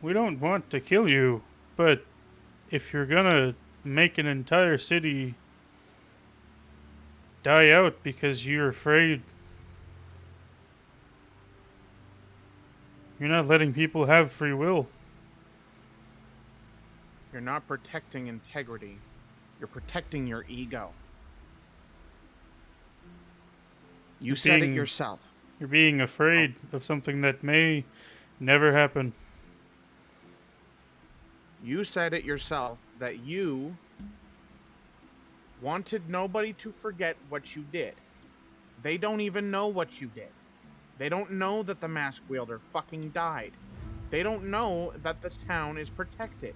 we don't want to kill you, but if you're gonna make an entire city die out because you're afraid, you're not letting people have free will. You're not protecting integrity. You're protecting your ego. You said it being- yourself. You're being afraid of something that may never happen. You said it yourself that you wanted nobody to forget what you did. They don't even know what you did. They don't know that the mask wielder fucking died. They don't know that this town is protected.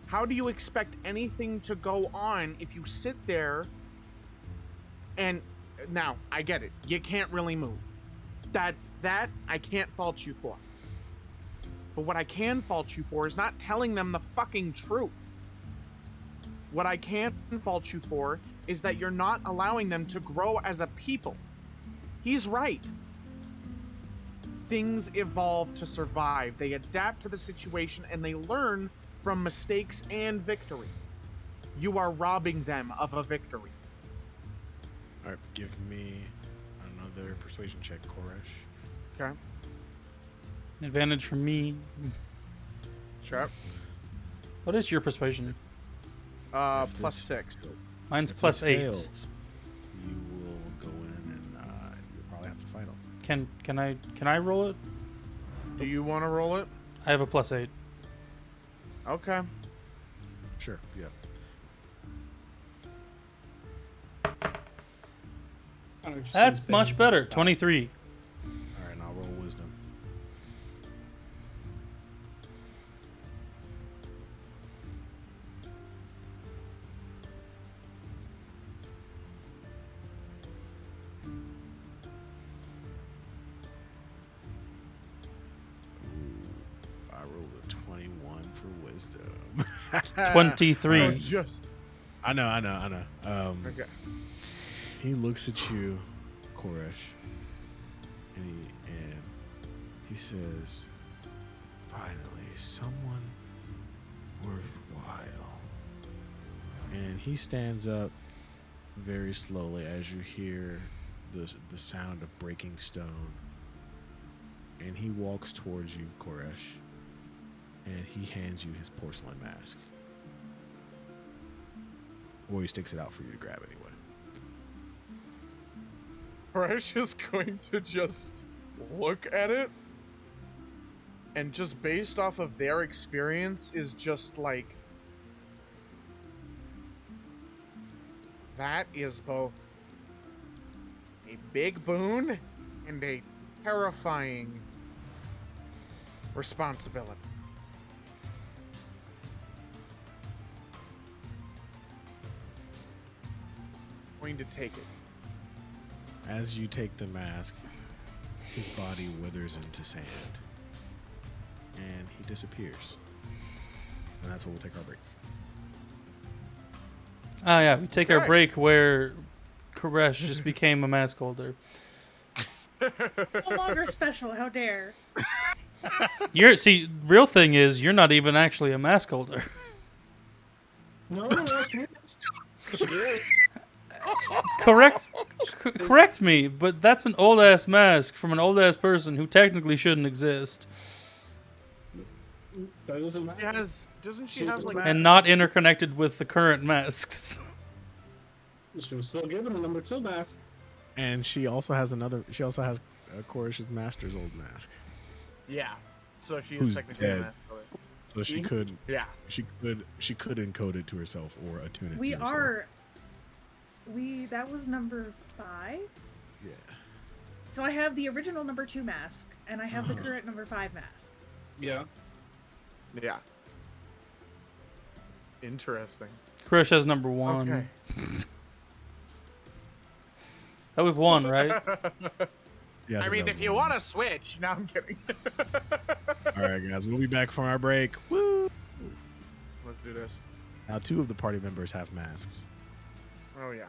How do you expect anything to go on if you sit there and now I get it. You can't really move. That I can't fault you for. But what I can fault you for is not telling them the fucking truth. What I can fault you for is that you're not allowing them to grow as a people. He's right. Things evolve to survive. They adapt to the situation and they learn from mistakes and victory. You are robbing them of a victory. All right, give me another persuasion check, Koresh. Okay. Advantage for me. Sure. What is your persuasion? If Plus this- 6. Mine's if plus this 8. fails, you will go in and you'll probably have to fight him. Can I roll it? Do you want to roll it? I have a plus 8. Okay. Sure. Yeah. That's much better. 23. All right, and I'll roll wisdom. Ooh, I rolled a 21 for wisdom. 23. Oh, just I know. okay. He looks at you, Koresh, and he says, "Finally, someone worthwhile." And he stands up very slowly as you hear the sound of breaking stone, and he walks towards you, Koresh, and he hands you his porcelain mask. Or he sticks it out for you to grab anyway. Koresh is going to just look at it and just based off of their experience is just like, that is both a big boon and a terrifying responsibility. Going to take it. As you take the mask, his body withers into sand. And he disappears. And that's where we'll take our break. Oh yeah, we take our Okay. break where Koresh just became a mask holder. No longer special. How dare? Real thing is you're not even actually a mask holder. No, that's Correct me, but that's an old ass mask from an old ass person who technically shouldn't exist That doesn't She matter. doesn't she She's have just like and not interconnected with the current masks. She was still given a number 2 mask. And she also has Koresh's master's old mask. yeah. So she is Who's technically dead. a master. So she Mhm. could Yeah. she could encode it to herself or attune it We to herself. are. That was number 5. Yeah. So I have the original number 2 mask, and I have the Uh-huh. current number 5 mask. Yeah. Yeah. Interesting. Koresh has number 1. Okay. That was 1, right? Yeah. I mean, if you want to switch, no, I'm kidding. All right, guys, we'll be back from our break. Woo! Let's do this. Now, 2 of the party members have masks. Oh yeah.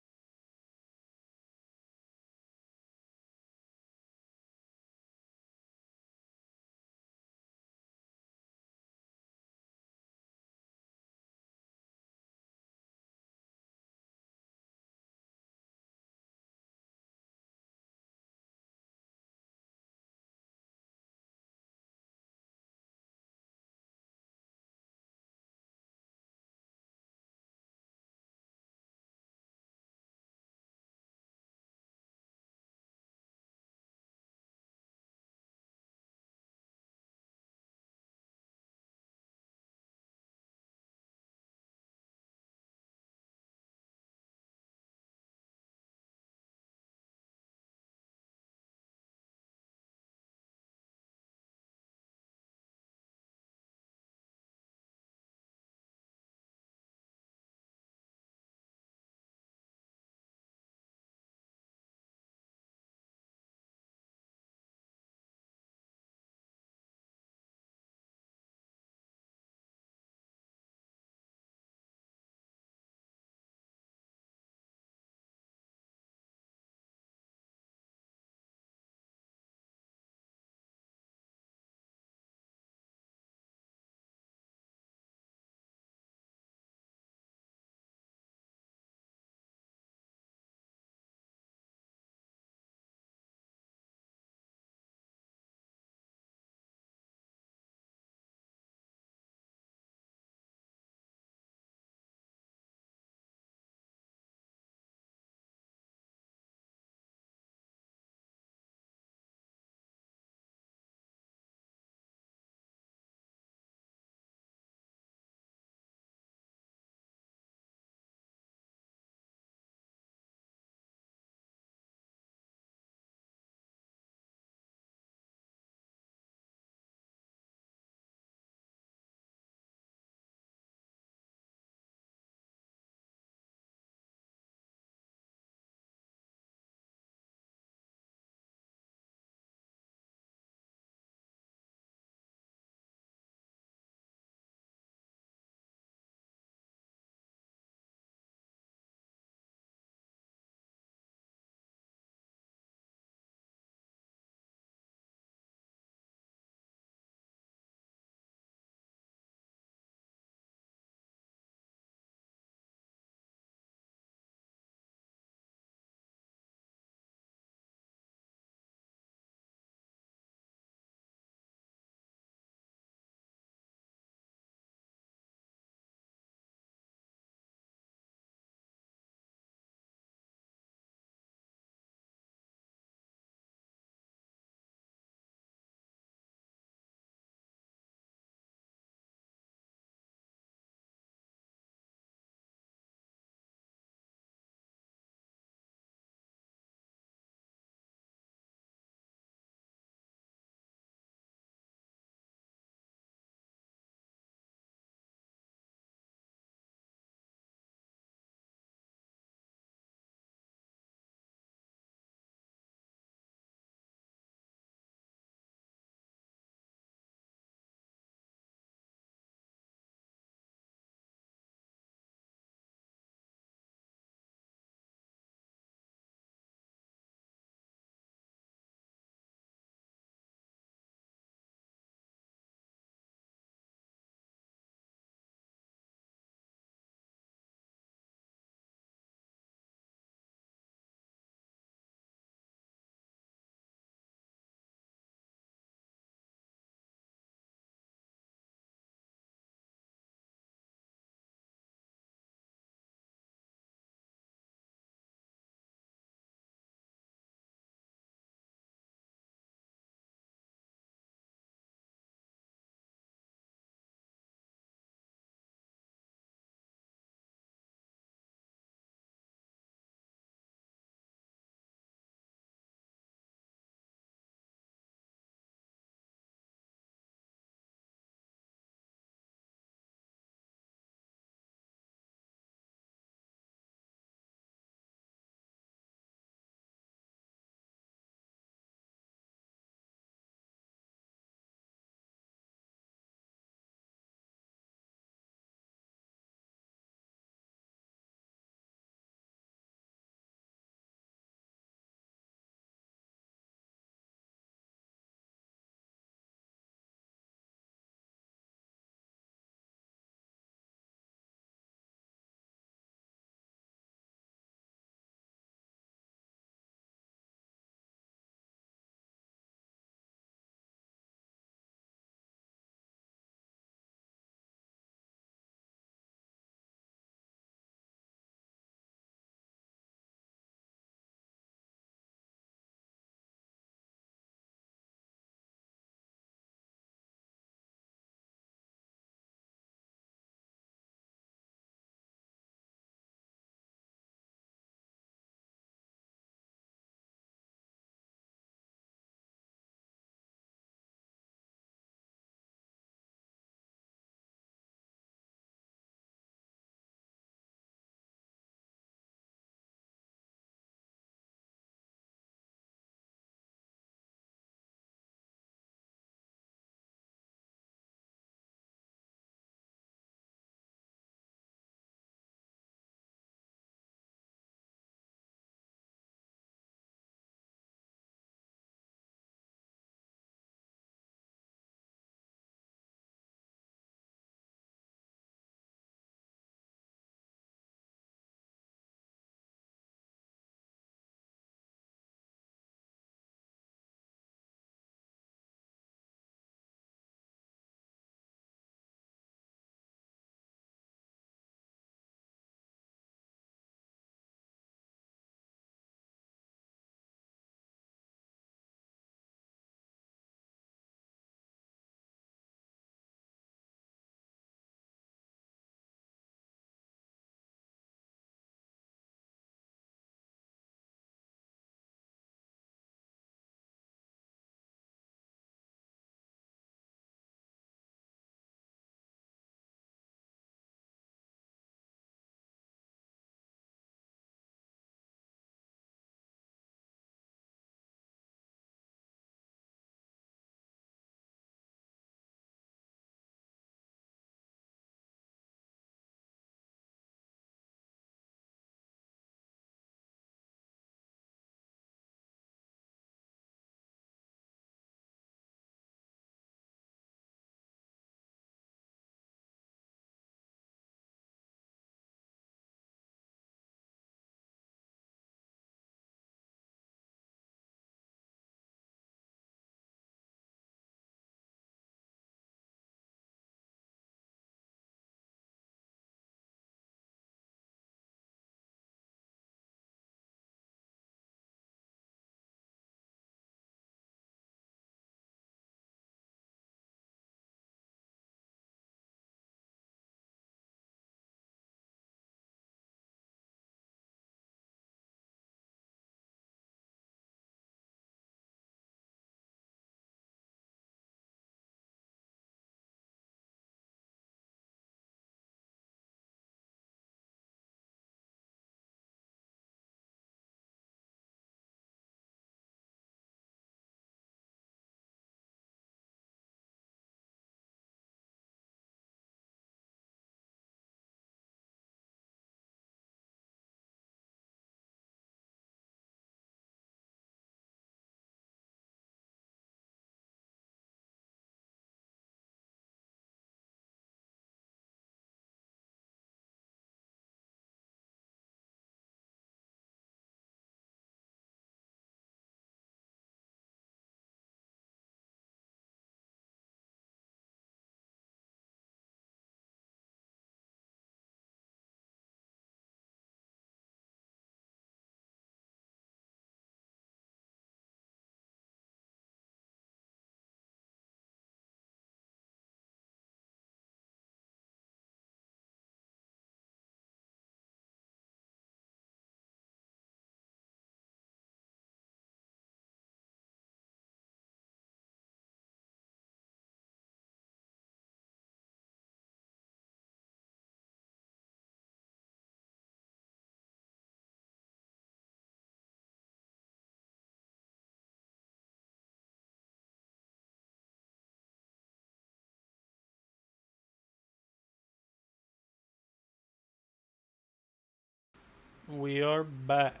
We are back.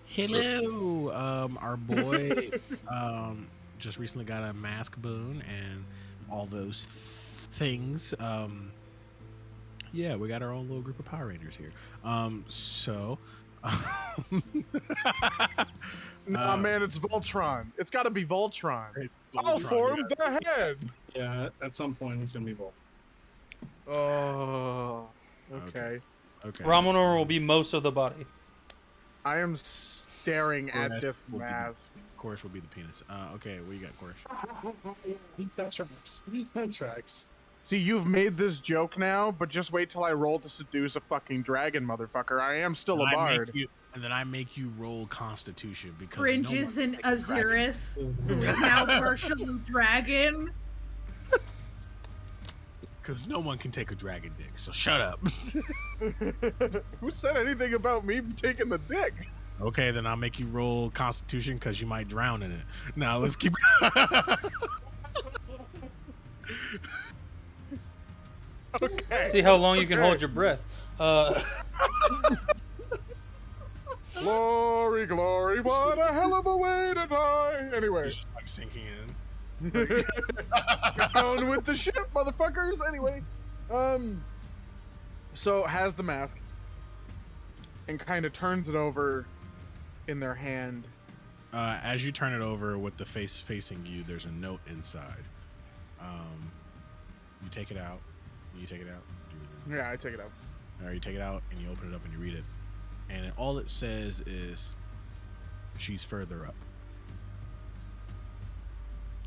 Hello. Our boy just recently got a mask boon and all those things. Yeah, we got our own little group of Power Rangers here. Nah, man, it's Voltron. It's got to be Voltron. It's I'll Voltron, form yeah. the head. Yeah, at some point he's gonna be Volt. Oh, okay. Okay. Ramonor will be most of the body. I am staring at Koresh this will be- mask. Koresh will be the penis. Okay, what you got, Koresh? That tracks. That tracks. See, you've made this joke now, but just wait till I roll to seduce a fucking dragon, motherfucker. I am still a bard. And then I make you roll Constitution because Fringe no is one an can take a dragon. Azuris, who is now partially dragon. Because no one can take a dragon dick. So shut up. Who said anything about me taking the dick? Okay, then I'll make you roll Constitution because you might drown in it. Now let's keep. Okay. See how long you can okay. hold your breath. Glory, glory, what a hell of a way to die. Anyway. It's just like sinking in. Down with the ship, motherfuckers. Anyway, so has the mask and kind of turns it over in their hand. As you turn it over with the face facing you, there's a note inside. You take it out. You take it out. Yeah, I take it out. All right, you take it out and you open it up and you read it, and all it says is, "She's further up."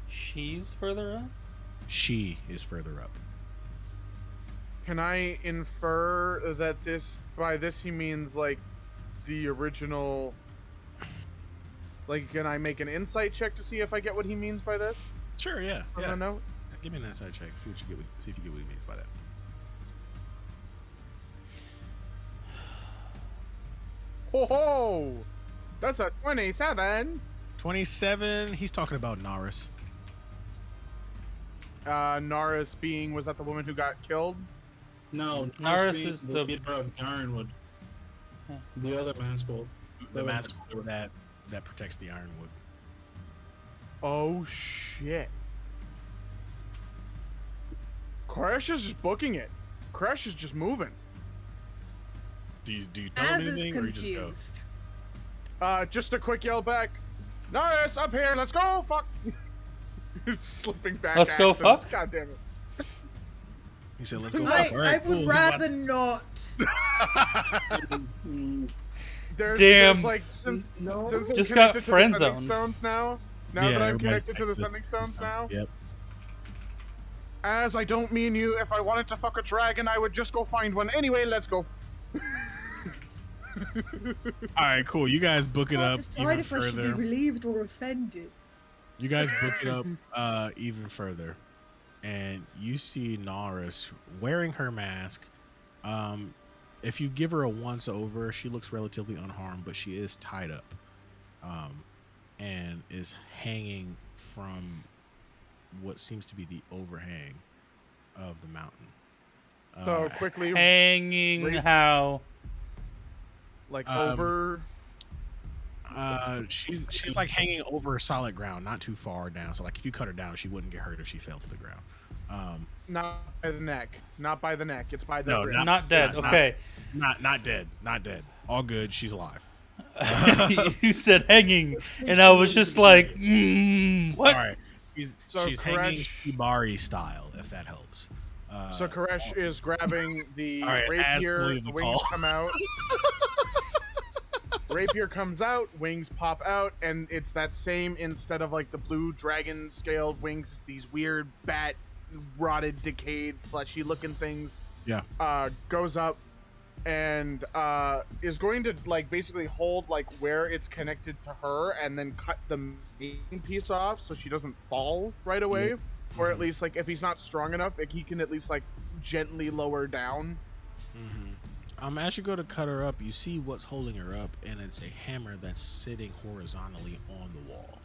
She's further up? She is further up. Can I infer that by this he means like the original? Like, can I make an insight check to see if I get what he means by this? Sure. Yeah. From Yeah. the note? Give me an inside check. See what you get. See if you get what he means by that. Ho! That's a 27. 27. He's talking about Naris. Naris was that the woman who got killed? No, Naris being is the- leader of Ironwood. Huh. The other man's called. The mask that protects the Ironwood. Oh shit. Crash is just booking it. Crash is just moving. Do you know Az is anything or you just go? confused. Just a quick yell back. Naris, up here, let's go, fuck. Slipping back. Let's go, accents. fuck? God damn it. He said, "Let's go." I, fuck." All right, I would cool. rather not. There's like since No. I'm Just connected got to the friend sending zoned. stones now. Now Yeah, that I'm everybody's connected to the connected sending stones now. Yep. As I don't mean you. If I wanted to fuck a dragon, I would just go find one. Anyway, let's go. All right, cool. You guys book it up Decide even if I should be further. relieved or offended. You guys book it up even further, and you see Naris wearing her mask. If you give her a once over, she looks relatively unharmed, but she is tied up, and is hanging from what seems to be the overhang of the mountain. So quickly, Hanging Wait. how? like Um, over. She's like hanging over solid ground, not too far down. So like if you cut her down, she wouldn't get hurt if she fell to the ground. Not by the neck. Not by the neck. It's by the No, wrist. Not dead. not- Okay. Not dead. Not dead. All good. She's alive. You said hanging, and I was just like, what? All right. She's So hanging Koresh- Shibari style, if that helps. So Koresh is grabbing the All right, Az, rapier. believe The the wings call. come out. Rapier comes out, wings pop out, and it's that same, instead of like the blue dragon scaled wings, it's these weird bat, rotted, decayed, fleshy looking things. Yeah. Goes up and is going to like basically hold like where it's connected to her and then cut the main piece off so she doesn't fall right away. Or at least like if he's not strong enough, he can at least like gently lower down. As you go to cut her up, you see what's holding her up, and it's a hammer that's sitting horizontally on the wall.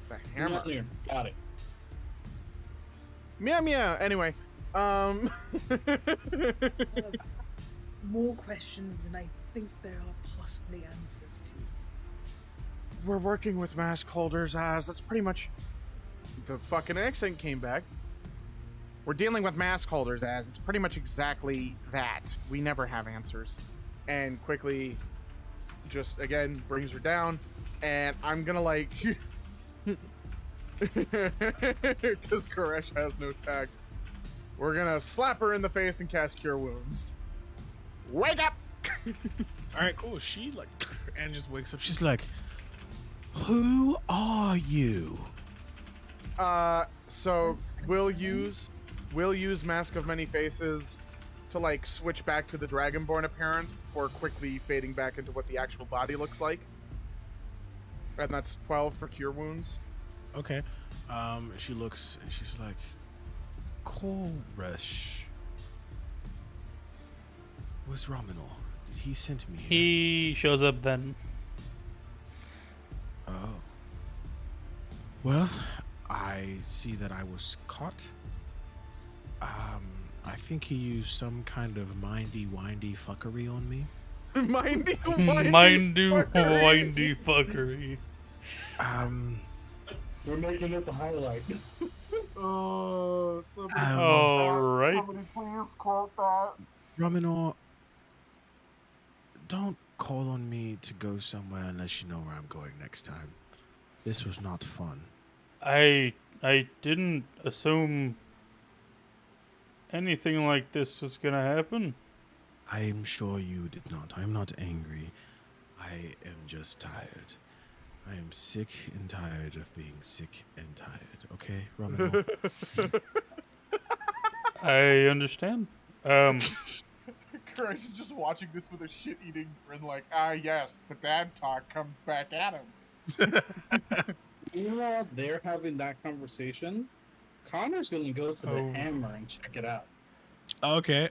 The hammer. Here. Got it. Meow meow. Anyway, more questions than I think there are possibly answers to. We're working with mask holders, as that's pretty much. The fucking accent came back. We're dealing with mask holders, as it's pretty much exactly that. We never have answers. And quickly, just again, brings her down. And I'm gonna like. Because Koresh has no tact. We're gonna slap her in the face and cast Cure Wounds. Wake up! All right, cool. She like and just wakes up. She's like, "Who are you?" So we'll use Mask of Many Faces to like switch back to the Dragonborn appearance before quickly fading back into what the actual body looks like. And that's 12 for Cure Wounds. Okay. She looks and she's like, Koresh. Where's Romanor? Did he send me here? He shows up then. Oh. Well, I see that I was caught. I think he used some kind of mindy-windy fuckery on me. Mindy Windy fuckery. We're making this a highlight. Oh, somebody, Alright. somebody please quote that. Romanor, don't call on me to go somewhere unless you know where I'm going next time. This was not fun. I didn't assume anything like this was gonna happen. I am sure you did not. I am not angry. I am just tired. I am sick and tired of being sick and tired. Okay, Romanor? I understand. Courage is just watching this with a shit-eating grin like, yes, the dad talk comes back at him. While they're having that conversation, Connor's going to go to the hammer and check it out. Okay,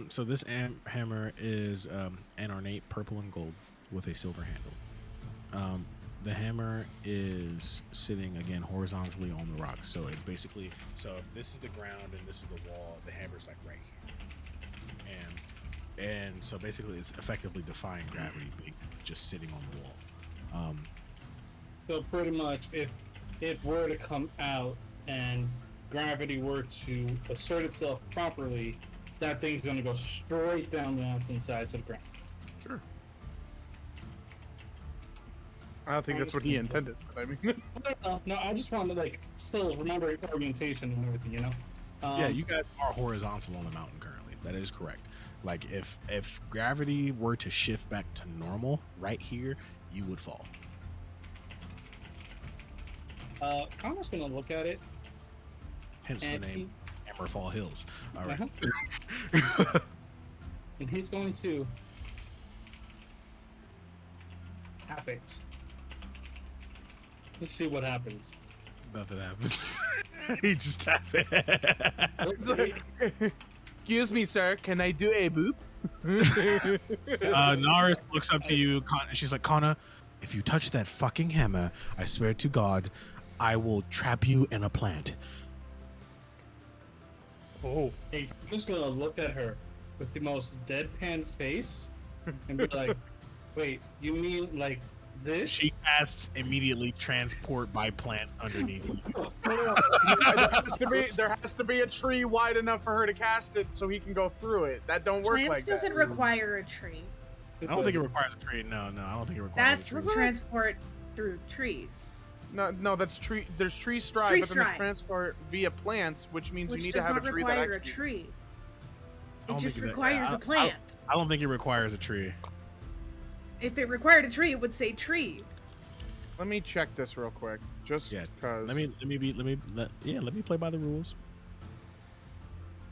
so this hammer is an ornate purple and gold with a silver handle. The hammer is sitting again horizontally on the rock. So it's basically, so if this is the ground and this is the wall, the hammer's like right here. And so basically it's effectively defying gravity, being just sitting on the wall. So pretty much, if it were to come out and gravity were to assert itself properly, that thing's going to go straight down the mountainside to the ground. Sure. I don't think that's what he intended, but I mean... No, I just want to, like, still remember orientation and everything, you know? Yeah, you guys are horizontal on the mountain currently. That is correct. Like, if gravity were to shift back to normal right here, you would fall. Connor's going to look at it. Hence the name Hammerfall Hills. All right. And he's going to tap it to see what happens. Nothing happens. He just tap it. Excuse me, sir. Can I do a boop? Naris looks up to you, and she's like, Connor, if you touch that fucking hammer, I swear to God, I will trap you in a plant. Oh. Hey, I'm just gonna look at her with the most deadpan face and be like, wait, you mean like this? She casts immediately transport by plants underneath you. There has to be a tree wide enough for her to cast it so he can go through it. That don't work Plants like that. doesn't require a tree. I don't think it requires a tree. No, I don't think it requires That's a tree. transport through trees. No, that's tree. There's tree stride, Tree but then there's stride. transport via plants, which means Which you need does to have not a tree that require actually. a tree. I It don't just think that- requires I- a plant. I don't think it requires a tree. If it required a tree, it would say tree. Let me check this real quick, just Yeah, because. Let me play by the rules.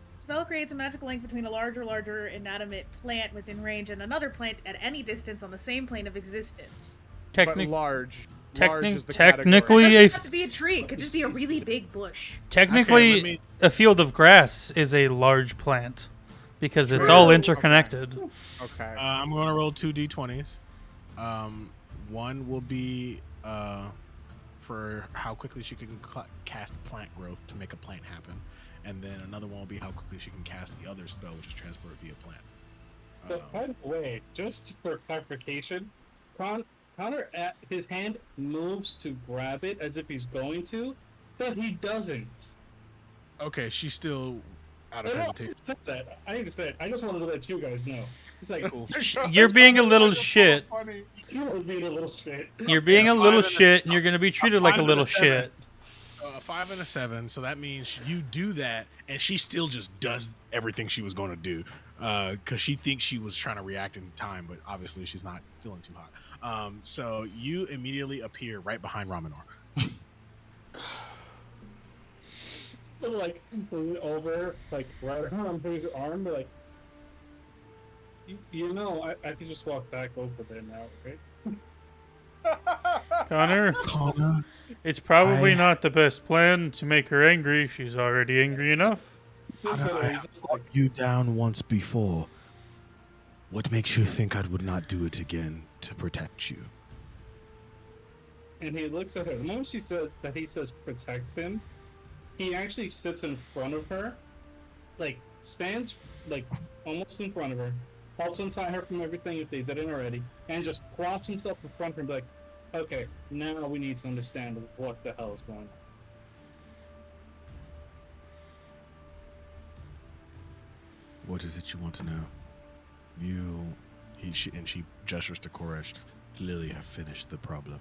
Spell creates a magical link between a larger inanimate plant within range and another plant at any distance on the same plane of existence. But large. Large is the technically, It a doesn't have to be a tree. It could just be a really big bush. technically, let me- a field of grass is a large plant because it's all interconnected. Okay. I'm going to roll 2 d20s. One will be for how quickly she can cast plant growth to make a plant happen, and then another one will be how quickly she can cast the other spell, which is transport via plant. But by the way, just for clarification, Connor, his hand moves to grab it as if he's going to, but he doesn't. Okay, she's still out of I hesitation. understand that. I understand. I just wanted to let you guys know. It's like, Cool. You're being a little shit. Funny. you were being a little shit. You're being a little 5 and a- shit, and you're gonna be treated like a 5 and little a 7. shit. A 5 and a 7, so that means you do that, and she still just does everything she was going to do, because she thinks she was trying to react in time, but obviously she's not feeling too hot. So you immediately appear right behind Raminor. So like lean over, like right around his arm, be like, you know, I could just walk back over there now, right? Connor, Connor, it's probably not the best plan to make her angry. She's already angry enough. So he's just like, you down once before. What makes you think I would not do it again to protect you? and he looks at her. The moment she says that he says protect him, he actually sits in front of her, like stands like almost in front of her, helps untie her from everything if they didn't already, and just plops himself in front of her and be like, okay, now we need to understand what the hell is going on. What is it you want to know? She gestures to Koresh. Lily have finished the problem.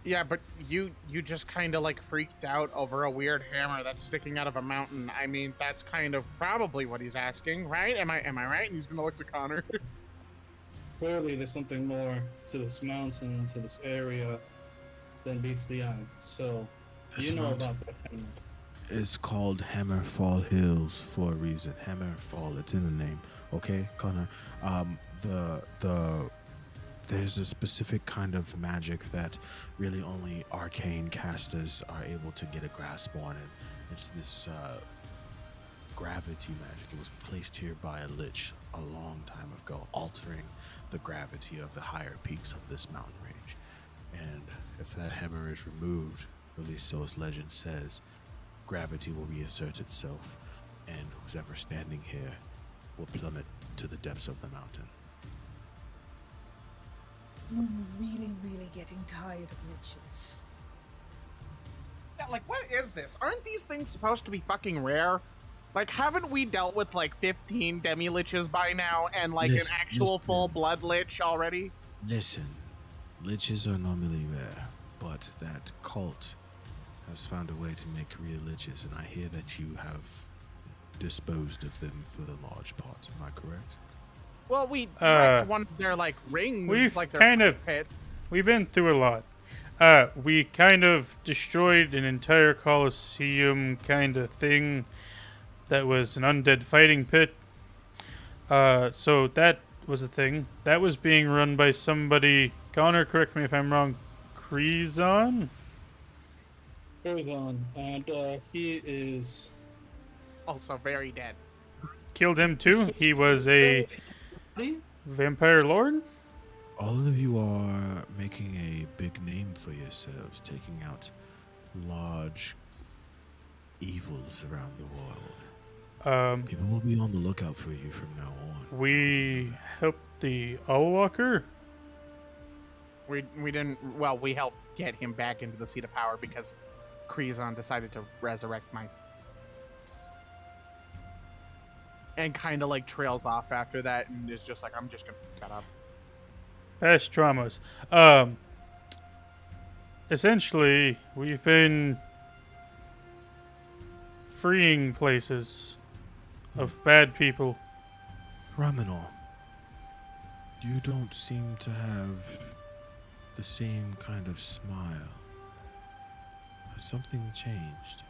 Yeah, but you just kind of like freaked out over a weird hammer that's sticking out of a mountain. I mean, that's kind of probably what he's asking, right? Am I right? And he's gonna look to Connor. Clearly, there's something more to this mountain, to this area, than meets the eye. So, This you know mountain about that hammer. is called Hammerfall Hills for a reason. Hammerfall, it's in the name. Okay, Connor. There's a specific kind of magic that really only arcane casters are able to get a grasp on, and it's this gravity magic. It was placed here by a lich a long time ago, altering the gravity of the higher peaks of this mountain range. And if that hammer is removed, at least so as legend says, gravity will reassert itself, and who's ever standing here will plummet to the depths of the mountain. I'm really getting tired of witches. Yeah, like, what is this? Aren't these things supposed to be fucking rare? Like, haven't we dealt with like 15 demi-liches by now and like Listen, an actual listen. full-blood lich already? Listen, liches are normally rare, but that cult has found a way to make real liches, and I hear that you have disposed of them for the large part. Am I correct? Well, we wrecked one of their like rings, we've like their kind of- pits. We've been through a lot. We kind of destroyed an entire Colosseum kind of thing that was an undead fighting pit. So that was a thing. That was being run by somebody. Connor, correct me if I'm wrong. Krezon? Curzon, and he is Also very dead. Killed him too. He was a vampire lord? All of you are making a big name for yourselves, taking out large evils around the world. People will be on the lookout for you from now on. We helped the Allwalker. We didn't. Well, we helped get him back into the seat of power because Krezon decided to resurrect Mike. And kind of like trails off after that and is just like, I'm just gonna shut up. Past traumas. Essentially, we've been freeing places of bad people. Raminor, you don't seem to have the same kind of smile. Has something changed?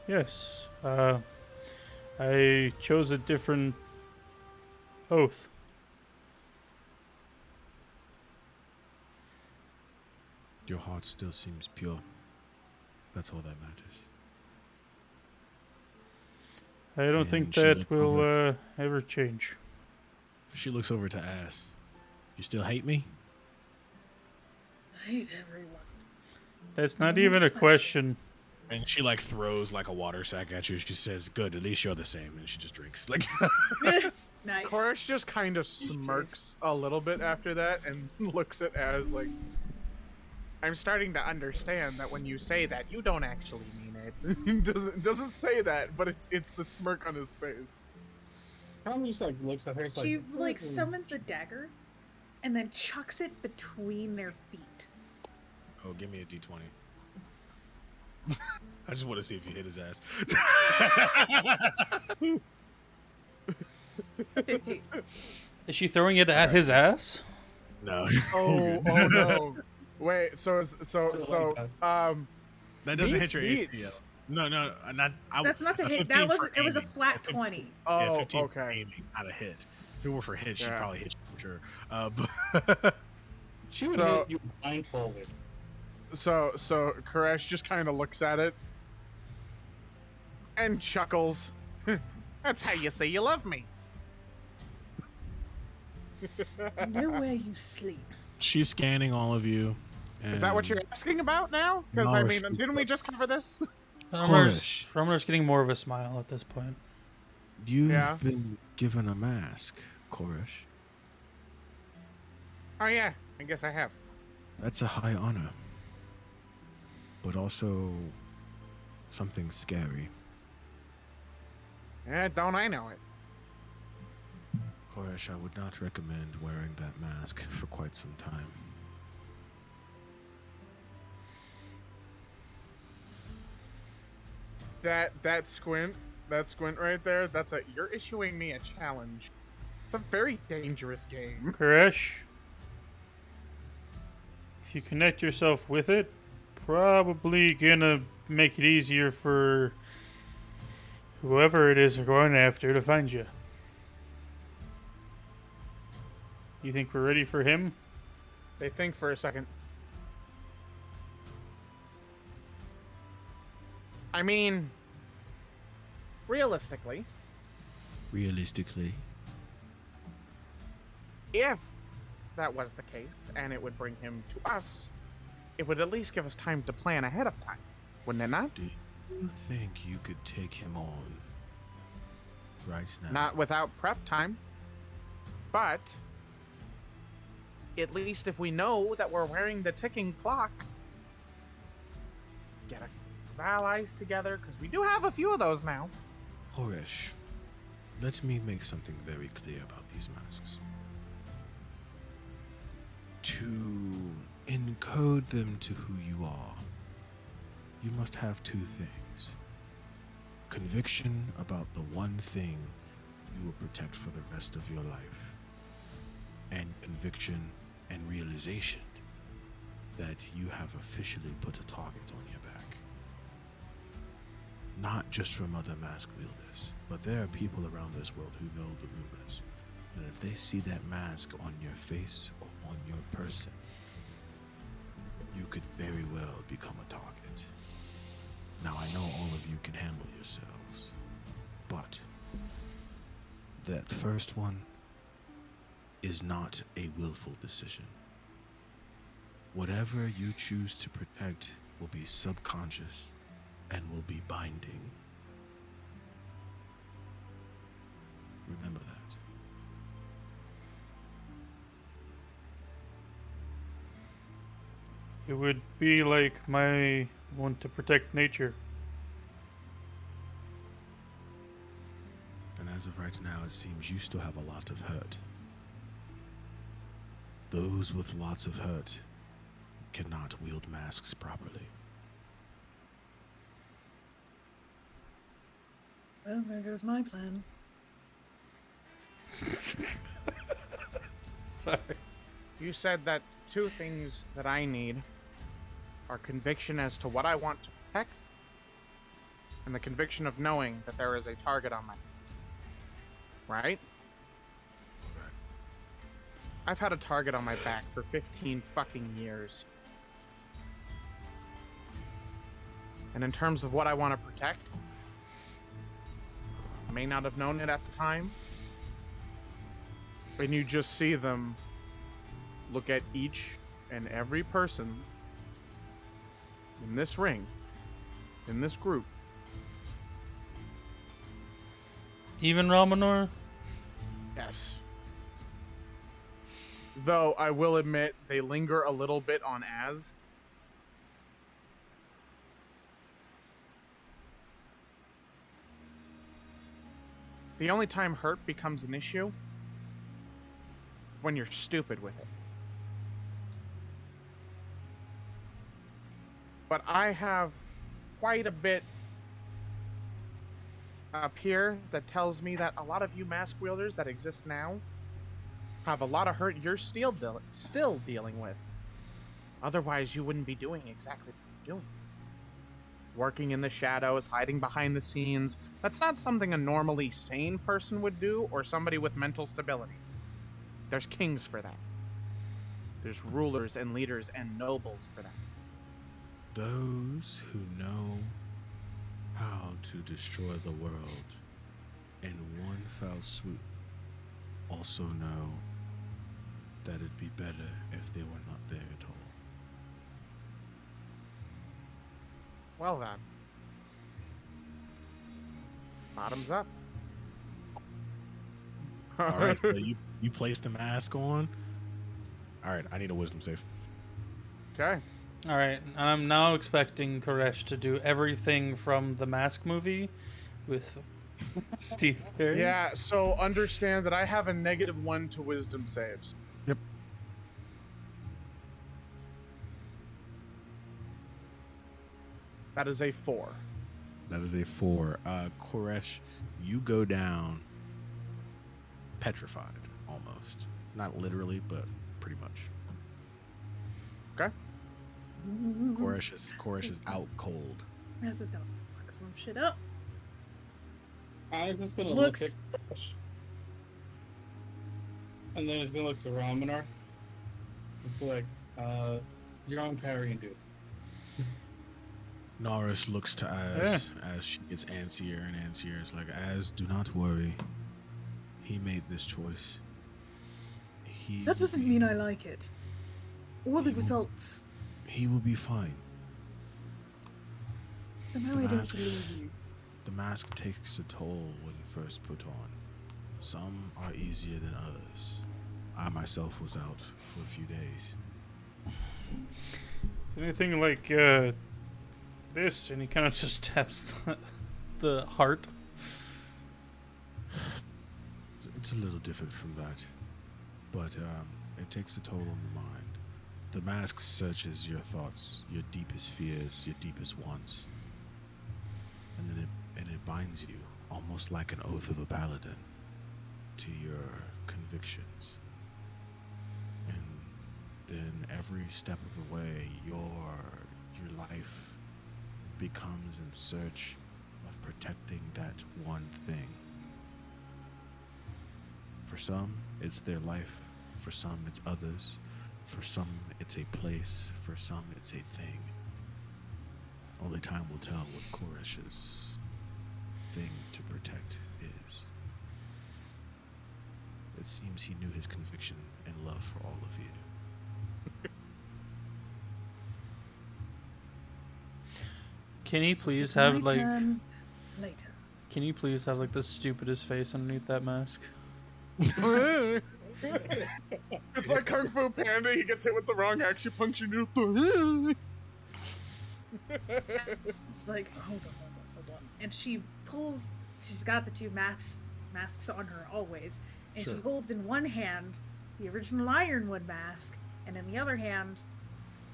Yes. I chose a different oath. Your heart still seems pure. That's all that matters. I don't And think she that looked will ever change. She looks over to ask, "You still hate me?" I hate everyone. That's not No even a special. question. And she like throws like a water sack at you. She says, "Good, at least you're the same." And she just drinks. Like, Nice. Koresh just kind of smirks a little bit after that and looks at Az like, I'm starting to understand that when you say that, you don't actually mean it. doesn't say that, but it's the smirk on his face. Tom just like looks at her. It's She like summons a dagger, and then chucks it between their feet. oh, give me a d20. I just want to see if you hit his ass. 15. Is she throwing it at his ass? No. Oh no. Wait, so That doesn't hit your beats. ACL. No, not. That's not to a hit. 15 That for was it was a aiming. flat A 15 20. Oh, yeah, 15 for okay. aiming, not a hit. If it were for hit, she'd Yeah. probably hit you for sure. But she would So- hit you blindfolded. So Koresh just kind of looks at it and chuckles. That's how you say you love me. Know where you sleep. she's scanning all of you. Is that what and you're asking about now? Because I No, mean, it's- didn't we just cover this? Rumler's getting more of a smile at this point. You've Yeah. been given a mask, Koresh. Oh yeah, I guess I have. That's a high honor, but also something scary. Yeah, don't I know it? Koresh, I would not recommend wearing that mask for quite some time. That squint right there. You're issuing me a challenge. It's a very dangerous game. Koresh, if you connect yourself with it, probably gonna make it easier for whoever it is you're going after to find you. You think we're ready for him? They think for a second. I mean, realistically, Realistically, if that was the case and it would bring him to us, it would at least give us time to plan ahead of time, wouldn't it not? do you think you could take him on right now? Not without prep time. But at least if we know that we're wearing the ticking clock, get a group of allies together, because we do have a few of those now. Koresh, let me make something very clear about these masks. To encode them to who you are, you must have two things: conviction about the one thing you will protect for the rest of your life, and conviction and realization that you have officially put a target on your back. Not just from other mask wielders, but there are people around this world who know the rumors. And if they see that mask on your face or on your person, you could very well become a target. Now, I know all of you can handle yourselves, but that first one is not a willful decision. Whatever you choose to protect will be subconscious and will be binding. Remember that. It would be like my want to protect nature. And as of right now, it seems you still have a lot of hurt. Those with lots of hurt cannot wield masks properly. Well, there goes my plan. Sorry. You said that two things that I need are conviction as to what I want to protect, and the conviction of knowing that there is a target on my back. Right? Correct. I've had a target on my back for 15 fucking years. And in terms of what I want to protect, I may not have known it at the time. And you just see them look at each and every person in this ring in this group. Even Ramanor? Yes. Though I will admit they linger a little bit on Az. The only time hurt becomes an issue when you're stupid with it. But I have quite a bit up here that tells me that a lot of you mask wielders that exist now have a lot of hurt you're still dealing with. Otherwise, you wouldn't be doing exactly what you're doing. Working in the shadows, hiding behind the scenes. That's not something a normally sane person would do or somebody with mental stability. There's kings for that. There's rulers and leaders and nobles for that. Those who know how to destroy the world in one foul swoop also know that it'd be better if they were not there at all. Well then. Bottoms up. All right, so you place the mask on. All right, I need a wisdom save. Okay. Alright, I'm now expecting Koresh to do everything from the Mask movie with Steve Perry. Yeah, so understand that I have a -1 to wisdom saves. Yep. That is a 4. That is a 4. Koresh, you go down petrified, almost. Not literally, but pretty much. Okay. Koresh is out cold. This is gonna fuck some shit up. I'm just gonna Looks- look at Crush. And then he's gonna look to Ramanar. It's like, you're on carrying, dude. Norris looks to Az as she gets antsier and antsier. It's like, Az, do not worry. He made this choice. That doesn't mean I like it. Or the results. He will be fine. Somehow The I don't mask. believe you. The mask takes a toll when first put on. Some are easier than others. I myself was out for a few days. Anything like this, and he kind of just taps the heart. It's a little different from that, but it takes a toll on the mind. The mask searches your thoughts, your deepest fears, your deepest wants, and then it binds you, almost like an oath of a paladin, to your convictions. And then every step of the way, your life becomes in search of protecting that one thing. For some, it's their life. For some, it's others. For some, it's a place. For some, it's a thing. Only time will tell what Koresh's thing to protect is. It seems he knew his conviction and love for all of you. Can he So please it's have my like? turn later. Can you please have like the stupidest face underneath that mask? It's like Kung Fu Panda. He gets hit with the wrong acupuncture needle. It's like, hold on. And she pulls, she's got the two masks on her always. And Sure. she holds in one hand the original Ironwood mask, and in the other hand,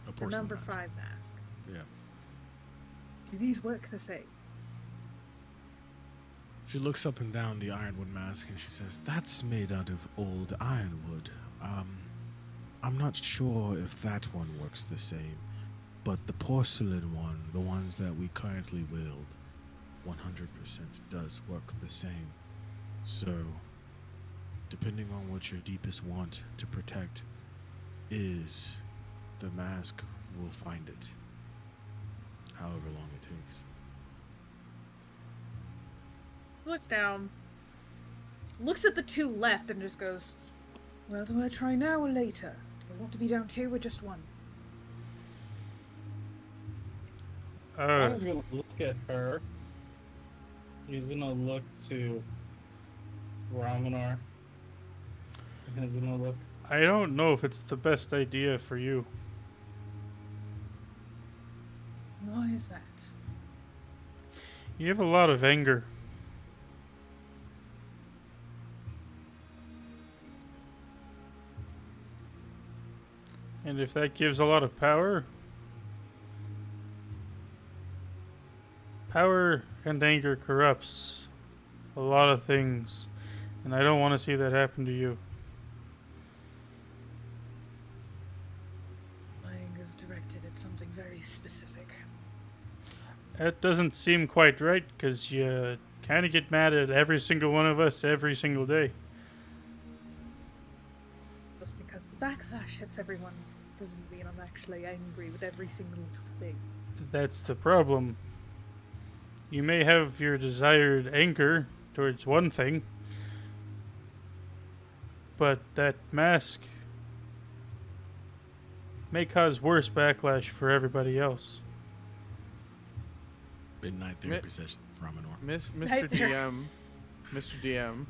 A the porcelain number mask. 5 mask. Yeah. Do these work the same? She looks up and down the ironwood mask and she says, "That's made out of old ironwood. I'm not sure if that one works the same, but the porcelain one, the ones that we currently wield, 100% does work the same. So, depending on what your deepest want to protect is, the mask will find it, however long it takes." Looks down, looks at the two left, and just goes, well, do I try now or later? Do I want to be down 2 or just 1? I'm gonna look at her. He's gonna look to Ramanar. And he's gonna look. I don't know if it's the best idea for you. Why is that? You have a lot of anger. And if that gives a lot of power, power and anger corrupts a lot of things. And I don't want to see that happen to you. My anger is directed at something very specific. That doesn't seem quite right, because you kind of get mad at every single one of us every single day. Just because the backlash hits everyone doesn't mean I'm actually angry with every single thing. That's the problem. You may have your desired anger towards one thing, but that mask may cause worse backlash for everybody else. Midnight therapy session, Ramanor. Mr. Right there. DM, Mr. DM,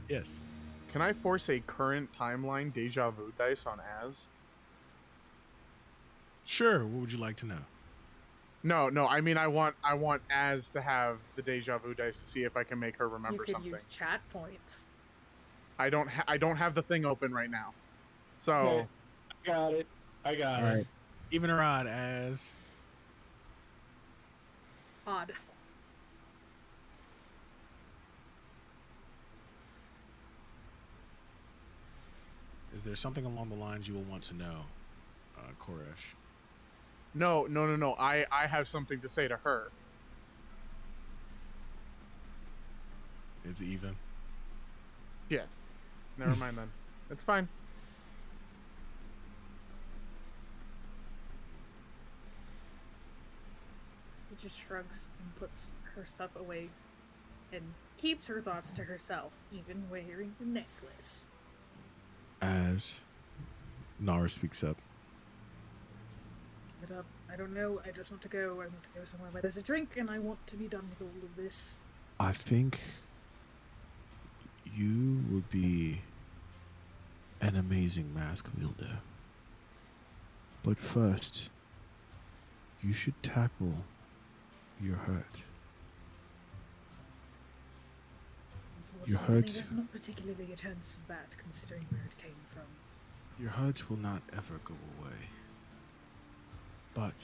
Yes. can I force a current timeline deja vu dice on Az? Sure. What would you like to know? No. I mean, I want Az to have the deja vu dice to see if I can make her You remember could something. use chat points. I don't have the thing open right now, so I got All it. right. Even or odd as Odd. is there something along the lines you will want to know, Koresh? no. I have something to say to her. It's even. Yes. Never mind then. It's fine. He just shrugs and puts her stuff away and keeps her thoughts to herself, even wearing the necklace. As Nara speaks up. Give it up. I don't know. I just want to go. I want to go somewhere where there's a drink, and I want to be done with all of this. I think you would be an amazing mask wielder. But first, you should tackle your hurt. Your Unfortunately, hurt- there's not particularly a chance of that, considering where it came from. Your hurt will not ever go away. But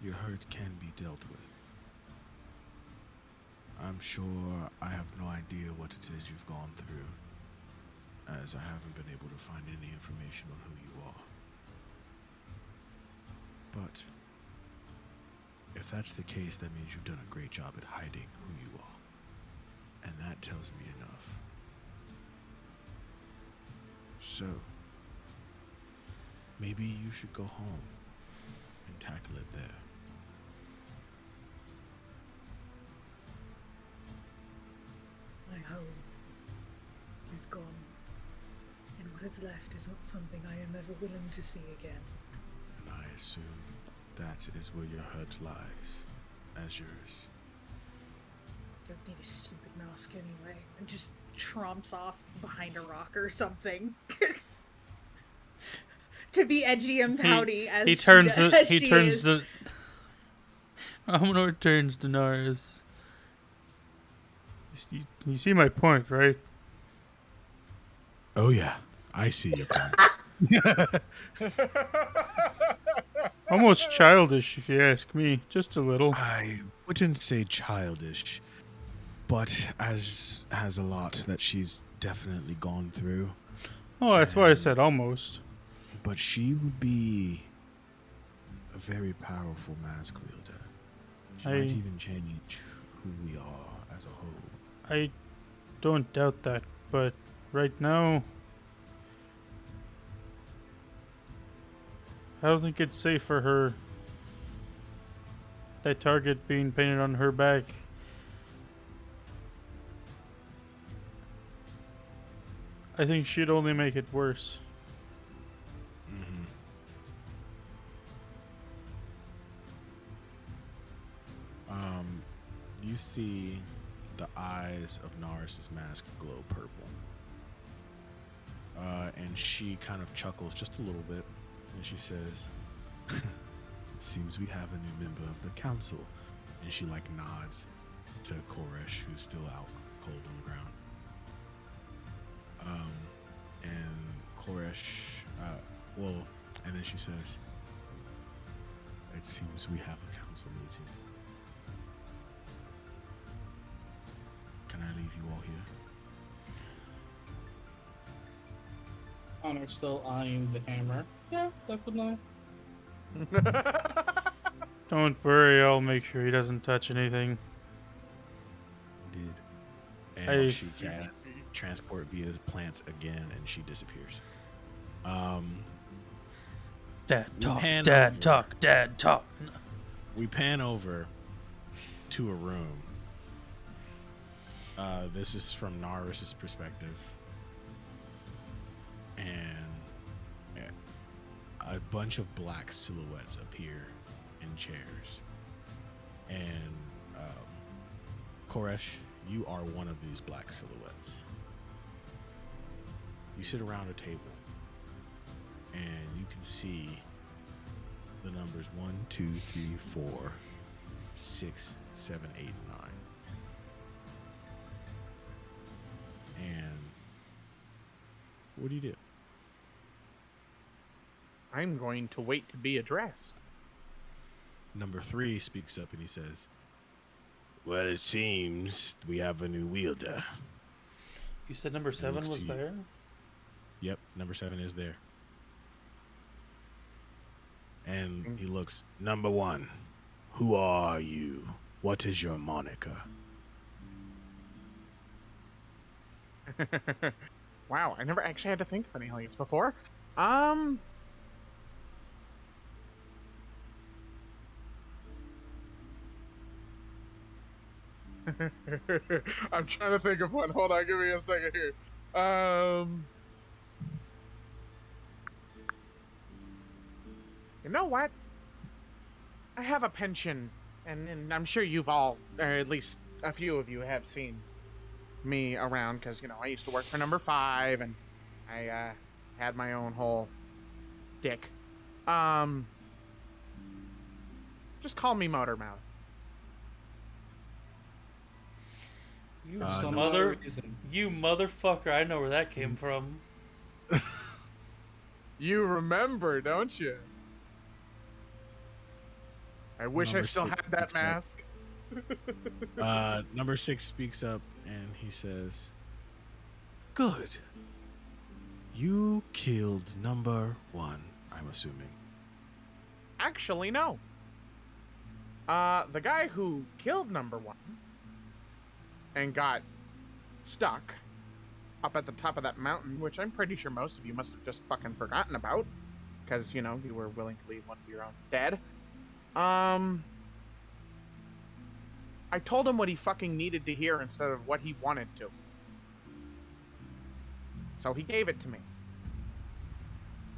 your hurt can be dealt with. I'm sure I have no idea what it is you've gone through, as I haven't been able to find any information on who you are. But if that's the case, that means you've done a great job at hiding who you are. And that tells me enough. So, maybe you should go home and tackle it there. My home is gone, and what is left is not something I am ever willing to see again. And I assume that is where your hurt lies, as yours. Don't need a stupid mask anyway. And just tromps off behind a rock or something. To be edgy and pouty as He turns she, the as he she turns is. the Amador turns to Naris. You see my point, right? Oh yeah, I see your point. Almost childish, if you ask me. Just a little. I wouldn't say childish, but as has a lot that she's definitely gone through. Oh, that's why I said almost. But she would be a very powerful mask wielder. She might even change who we are as a whole. I don't doubt that, but right now, I don't think it's safe for her. That target being painted on her back. I think she'd only make it worse. Mm-hmm. You see the eyes of Naris's mask glow purple. And she kind of chuckles just a little bit, and she says, "It seems we have a new member of the council." And she like nods to Koresh, who's still out cold on the ground. And Koresh, and then she says, "It seems we have a council meeting. Can I leave you all here?" Honor still eyeing the hammer. Yeah, definitely. Don't worry, I'll make sure he doesn't touch anything. Did. And Hey. she casts transport via plants again, and she disappears. Dad We talk, pan dad over. talk, dad talk. We pan over to a room. This is from Naris's perspective. And a bunch of black silhouettes appear in chairs. And Koresh, you are one of these black silhouettes. You sit around a table, and you can see the numbers 1, 2, 3, 4, 6, 7, 8, 9. And what do you do? I'm going to wait to be addressed. Number 3 speaks up and he says, "Well, it seems we have a new wielder." You said number 7 looks was to you. there? Yep, number 7 is there. And he looks, "Number 1, who are you? What is your moniker?" Wow, I never actually had to think of anything like this before. I'm trying to think of one. Hold on, give me a second here. You know what? I have a pension, and I'm sure you've all, or at least a few of you, have seen me around because, you know, I used to work for number 5, and I had my own whole dick. Just call me Motormouth. You no. mother, you motherfucker! I know where that came from. You remember, don't you? I wish I Number still 6 had that speaks up. mask. Number 6 speaks up and he says, "Good. You killed number 1, I'm assuming." Actually, no. The guy who killed number 1 and got stuck up at the top of that mountain, which I'm pretty sure most of you must have just fucking forgotten about, because, you know, you were willing to leave one of your own dead. I told him what he fucking needed to hear instead of what he wanted to. So he gave it to me.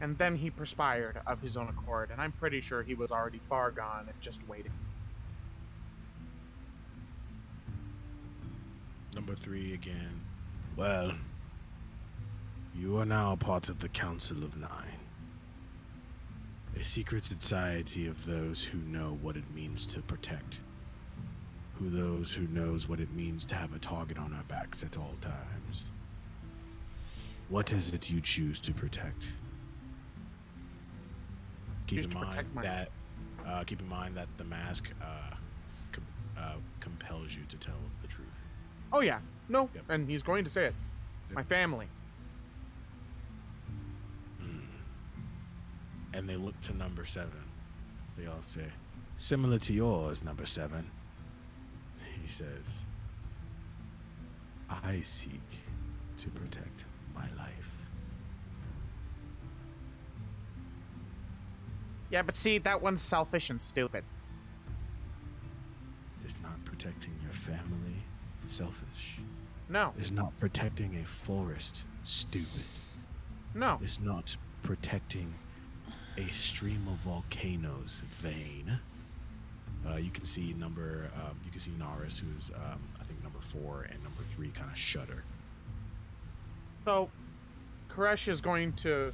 And then he perspired of his own accord, and I'm pretty sure he was already far gone and just waiting. Number 3 again. "Well, you are now part of the Council of 9. A secret society of those who know what it means to protect. Those who knows what it means to have a target on our backs at all times. What is it you choose to protect?" Choose to protect my- Keep in mind that the mask compels you to tell the truth. Oh, yeah. No, Yep. and he's going to say it. Yep. My family. And they look to number 7. They all say, "Similar to yours, number 7. He says, "I seek to protect my life." Yeah, but see, that one's selfish and stupid. Is not protecting your family selfish? No. Is not protecting a forest stupid? No. Is not protecting a stream of volcanoes vain? You can see Naris, who's I think number 4 and number 3, kind of shudder. So, Koresh is going to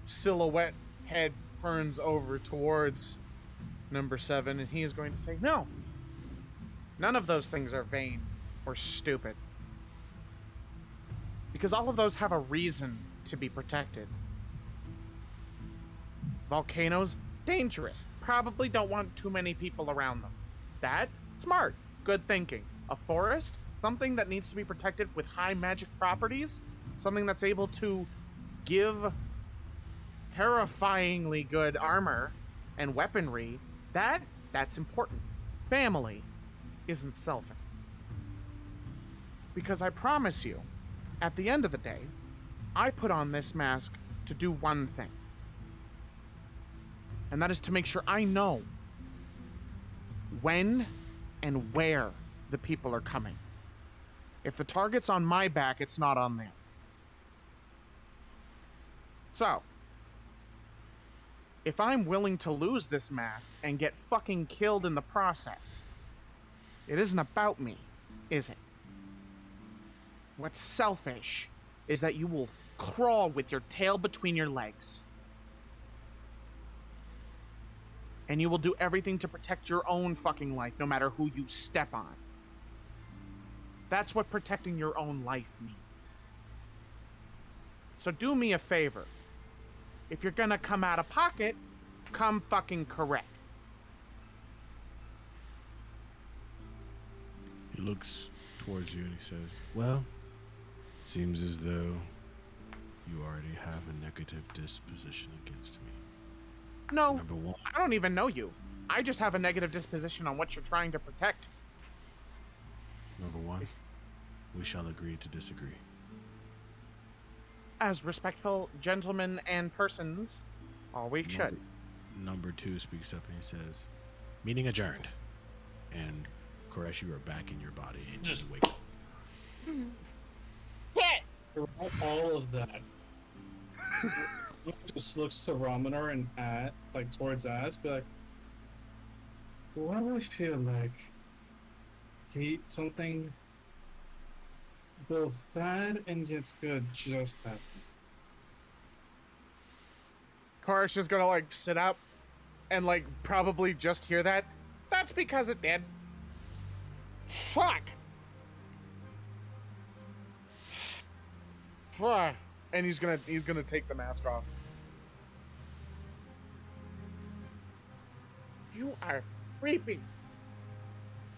silhouette head turns over towards number 7, and he is going to say, "No, none of those things are vain or stupid. Because all of those have a reason to be protected. Volcanoes, dangerous. Probably don't want too many people around them. That, smart. Good thinking. A forest, something that needs to be protected with high magic properties. Something that's able to give terrifyingly good armor and weaponry. That's important. Family isn't selfish. Because I promise you, at the end of the day, I put on this mask to do one thing. And that is to make sure I know when and where the people are coming. If the target's on my back, it's not on them. So, if I'm willing to lose this mask and get fucking killed in the process, it isn't about me, is it? What's selfish is that you will crawl with your tail between your legs. And you will do everything to protect your own fucking life, no matter who you step on. That's what protecting your own life means. So do me a favor. If you're gonna come out of pocket, come fucking correct. He looks towards you and he says, "Well, seems as though you already have a negative disposition against me. No, Number 1, I don't even know you. I just have a negative disposition on what you're trying to protect. Number 1, we shall agree to disagree. As respectful gentlemen and persons, all we should. Number 2 speaks up and he says, "Meeting adjourned." And Koresh, you are back in your body and just wake up. Throughout all of that, he just looks to Ramanar and towards Az, be like, "Why do I feel like something both bad and yet good just happened?" Koresh is gonna sit up and probably just hear that. That's because it did. Fuck. Fuck. And he's gonna take the mask off. You are creepy.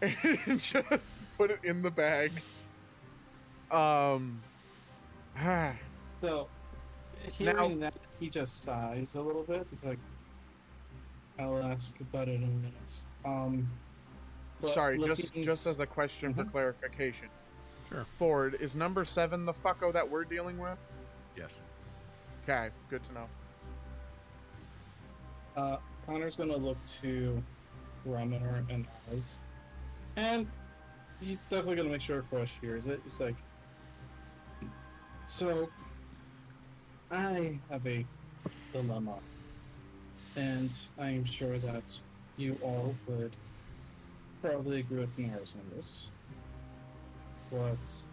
And just put it in the bag. So, hearing that, he just sighs a little bit. He's like, "I'll ask about it in a minute." But Sorry, looking- just as a question for clarification. Sure. Ford, is number 7 the fucko that we're dealing with? Yes. Okay, good to know. Connor's gonna look to Ramanar and Az, and he's definitely gonna make sure Crush hears it. He's like, "So, I have a dilemma, and I'm sure that you all would probably agree with Naris on this, but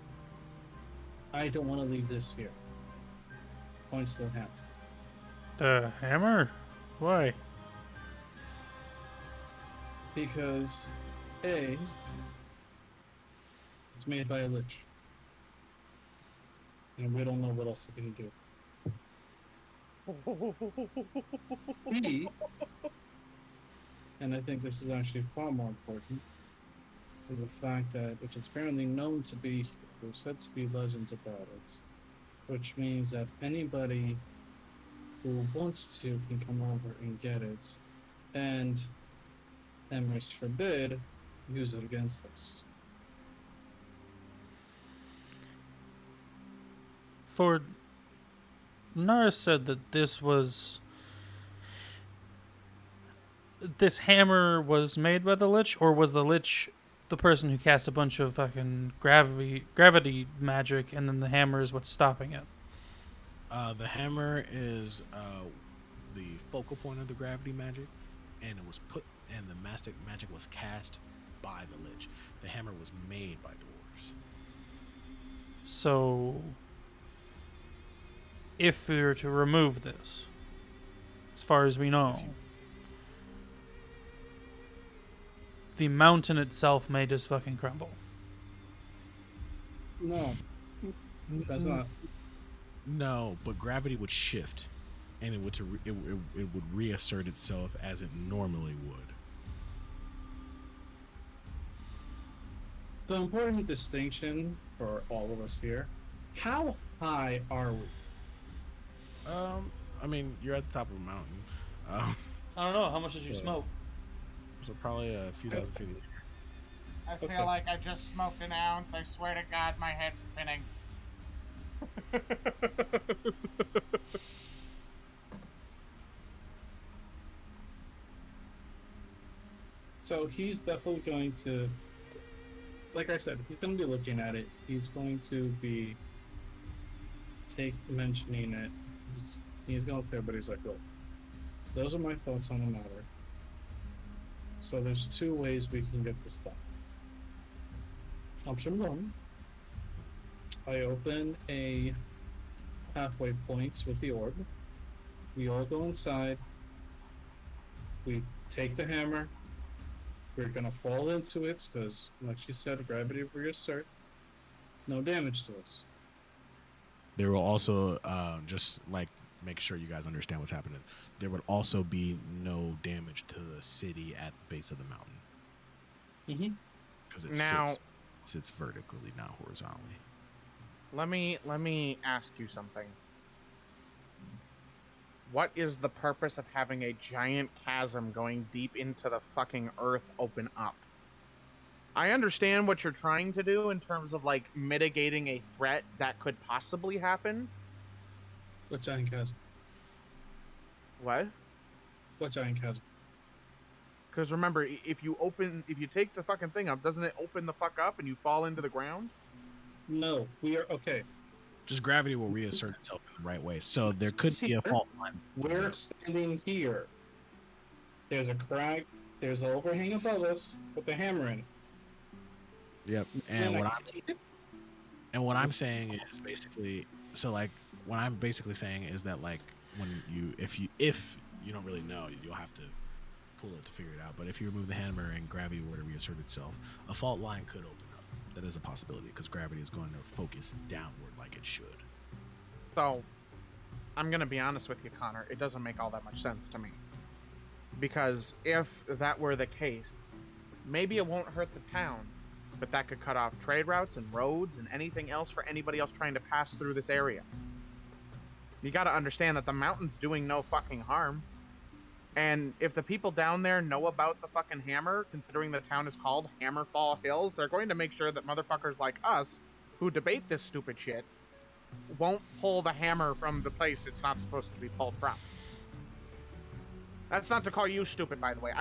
I don't want to leave this here." Points to the hammer. The hammer? Why? Because A, it's made by a lich, and we don't know what else it can do. B, and I think this is actually far more important, is the fact that which is apparently known to be, or said to be, legends about it, which means that anybody who wants to can come over and get it, and Emrys forbid use it against us. Ford, Naris said that this hammer was made by the Lich, or was the Lich the person who cast a bunch of fucking gravity magic, and then the hammer is what's stopping it? The hammer is the focal point of the gravity magic, and it was put and the magic was cast by the Lich. The hammer was made by dwarves. So, if we were to remove this, as far as we know, the mountain itself may just fucking crumble. No, that's not. No, but gravity would shift, and it would reassert itself as it normally would. The important distinction for all of us here: how high are we? I mean, you're at the top of a mountain, I don't know. How much did you smoke? so probably a few thousand feet. I feel Okay. like I just smoked an ounce. I swear to God, my head's spinning. So he's definitely going to, like I said, he's going to be looking at it. He's going to be mentioning it. He's going to tell everybody, he's like, look, those are my thoughts on the matter. So there's two ways we can get this done. Option one, I open a halfway point with the orb. We all go inside. We take the hammer. We're gonna fall into it because, like she said, gravity reassert. No damage to us. There will also just like make sure you guys understand what's happening. There would also be no damage to the city at the base of the mountain Mm-hmm. because it Now- sits vertically, not horizontally. Let me ask you something. What is the purpose of having a giant chasm going deep into the fucking earth open up? I understand what you're trying to do in terms of like mitigating a threat that could possibly happen. What giant chasm? What? What giant chasm? Because remember, if you take the fucking thing up, doesn't it open the fuck up and you fall into the ground? No, we are okay. Just gravity will reassert itself in the right way. So there could be a fault line. We're standing here. There's a crack. There's an overhang above us with the hammer in it. Yep. When I And what I'm saying is basically, so like what I'm basically saying is that like when if you don't really know, you'll have to pull it to figure it out. But if you remove the hammer and gravity were to reassert itself, a fault line could open up. That is a possibility because gravity is going to focus downward like it should. So, I'm gonna be honest with you, Connor. It doesn't make all that much sense to me. Because if that were the case, maybe it won't hurt the town, but that could cut off trade routes and roads and anything else for anybody else trying to pass through this area. You gotta understand that the mountain's doing no fucking harm. And if the people down there know about the fucking hammer, considering the town is called Hammerfall Hills, they're going to make sure that motherfuckers like us, who debate this stupid shit, won't pull the hammer from the place it's not supposed to be pulled from. That's not to call you stupid, by the way. I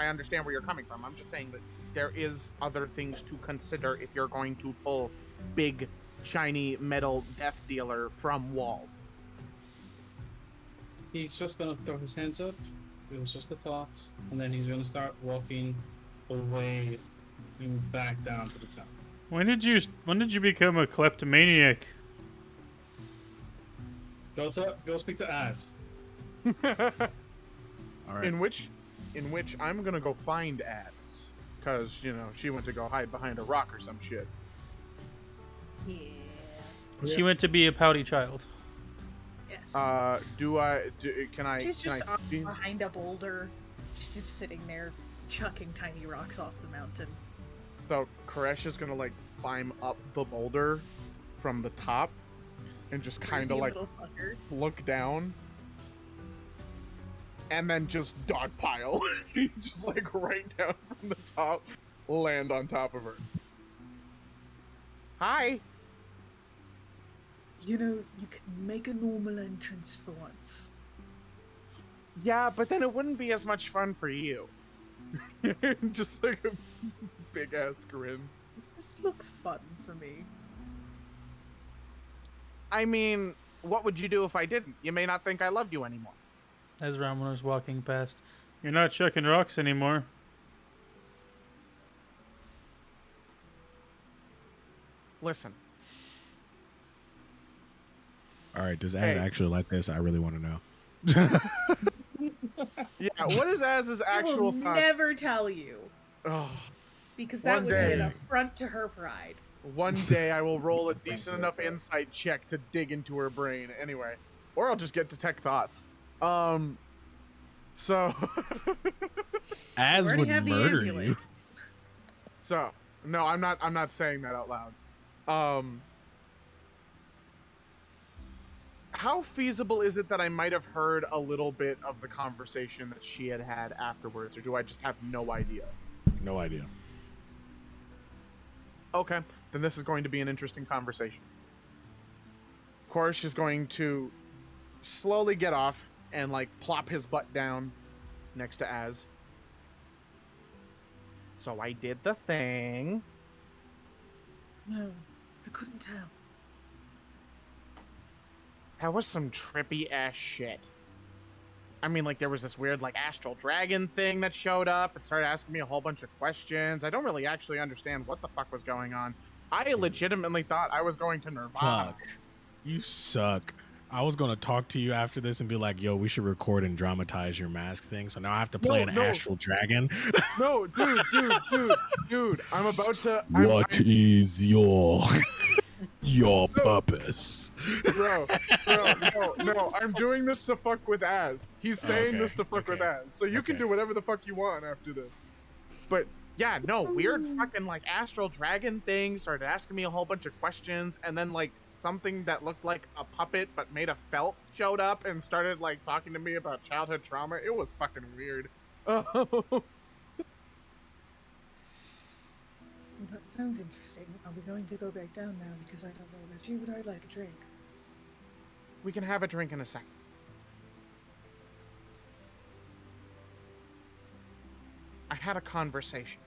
understand where you're coming from. I'm just saying that there is other things to consider if you're going to pull big, shiny metal death dealer from wall. He's just gonna throw his hands up. It was just a thought, and then he's gonna start walking away and back down to the town. When did you become a kleptomaniac? Go speak to Az. All right. In which I'm gonna go find ads, cause she went to go hide behind a rock or some shit. Yeah. She went to be a pouty child. Yes. Can I? She's can just I, up behind a boulder. She's just sitting there, chucking tiny rocks off the mountain. So Koresh is gonna like climb up the boulder from the top, and just kind of Creepy like little fucker. look down, and then just dogpile, just like right down from the top, land on top of her. Hi. You know, you can make a normal entrance for once. Yeah, but then it wouldn't be as much fun for you. Just like a big ass grin. Does this look fun for me? I mean, what would you do if I didn't? You may not think I loved you anymore. As Ramon was walking past, You're not chucking rocks anymore. Listen. All right, does Az Hey. actually like this? I really want to know. Yeah, what is Az's I actual will thoughts? never tell you Oh, because that One would be an day. affront to her pride. one day I will roll a decent enough insight check to dig into her brain. Anyway, or I'll just get detect thoughts. So, Az Already would have the murder you. amulet. so no, I'm not saying that out loud. How feasible is it that I might have heard a little bit of the conversation that she had had afterwards, or do I just have no idea? No idea. Okay, then this is going to be an interesting conversation. Korish is going to slowly get off and like plop his butt down next to Az. So I did the thing. No, I couldn't tell. That was some trippy ass shit. I mean, like, there was this weird, like, astral dragon thing that showed up and started asking me a whole bunch of questions. I don't really actually understand what the fuck was going on. I legitimately thought I was going to Nirvana. Fuck. You suck. I was gonna talk to you after this and be like, "Yo, we should record and dramatize your mask thing." So now I have to play an No. astral dragon. No, dude, I'm about to. What is your purpose? Bro, no, I'm doing this to fuck with Az. He's saying this to fuck with Az. So you can do whatever the fuck you want after this. But yeah, no, weird fucking like astral dragon thing started asking me a whole bunch of questions, and then like something that looked like a puppet but made of felt showed up and started like talking to me about childhood trauma. It was fucking weird. That sounds interesting. Are we going to go back down now? Because I don't know about you, but I'd like a drink. We can have a drink in a second. I had a conversation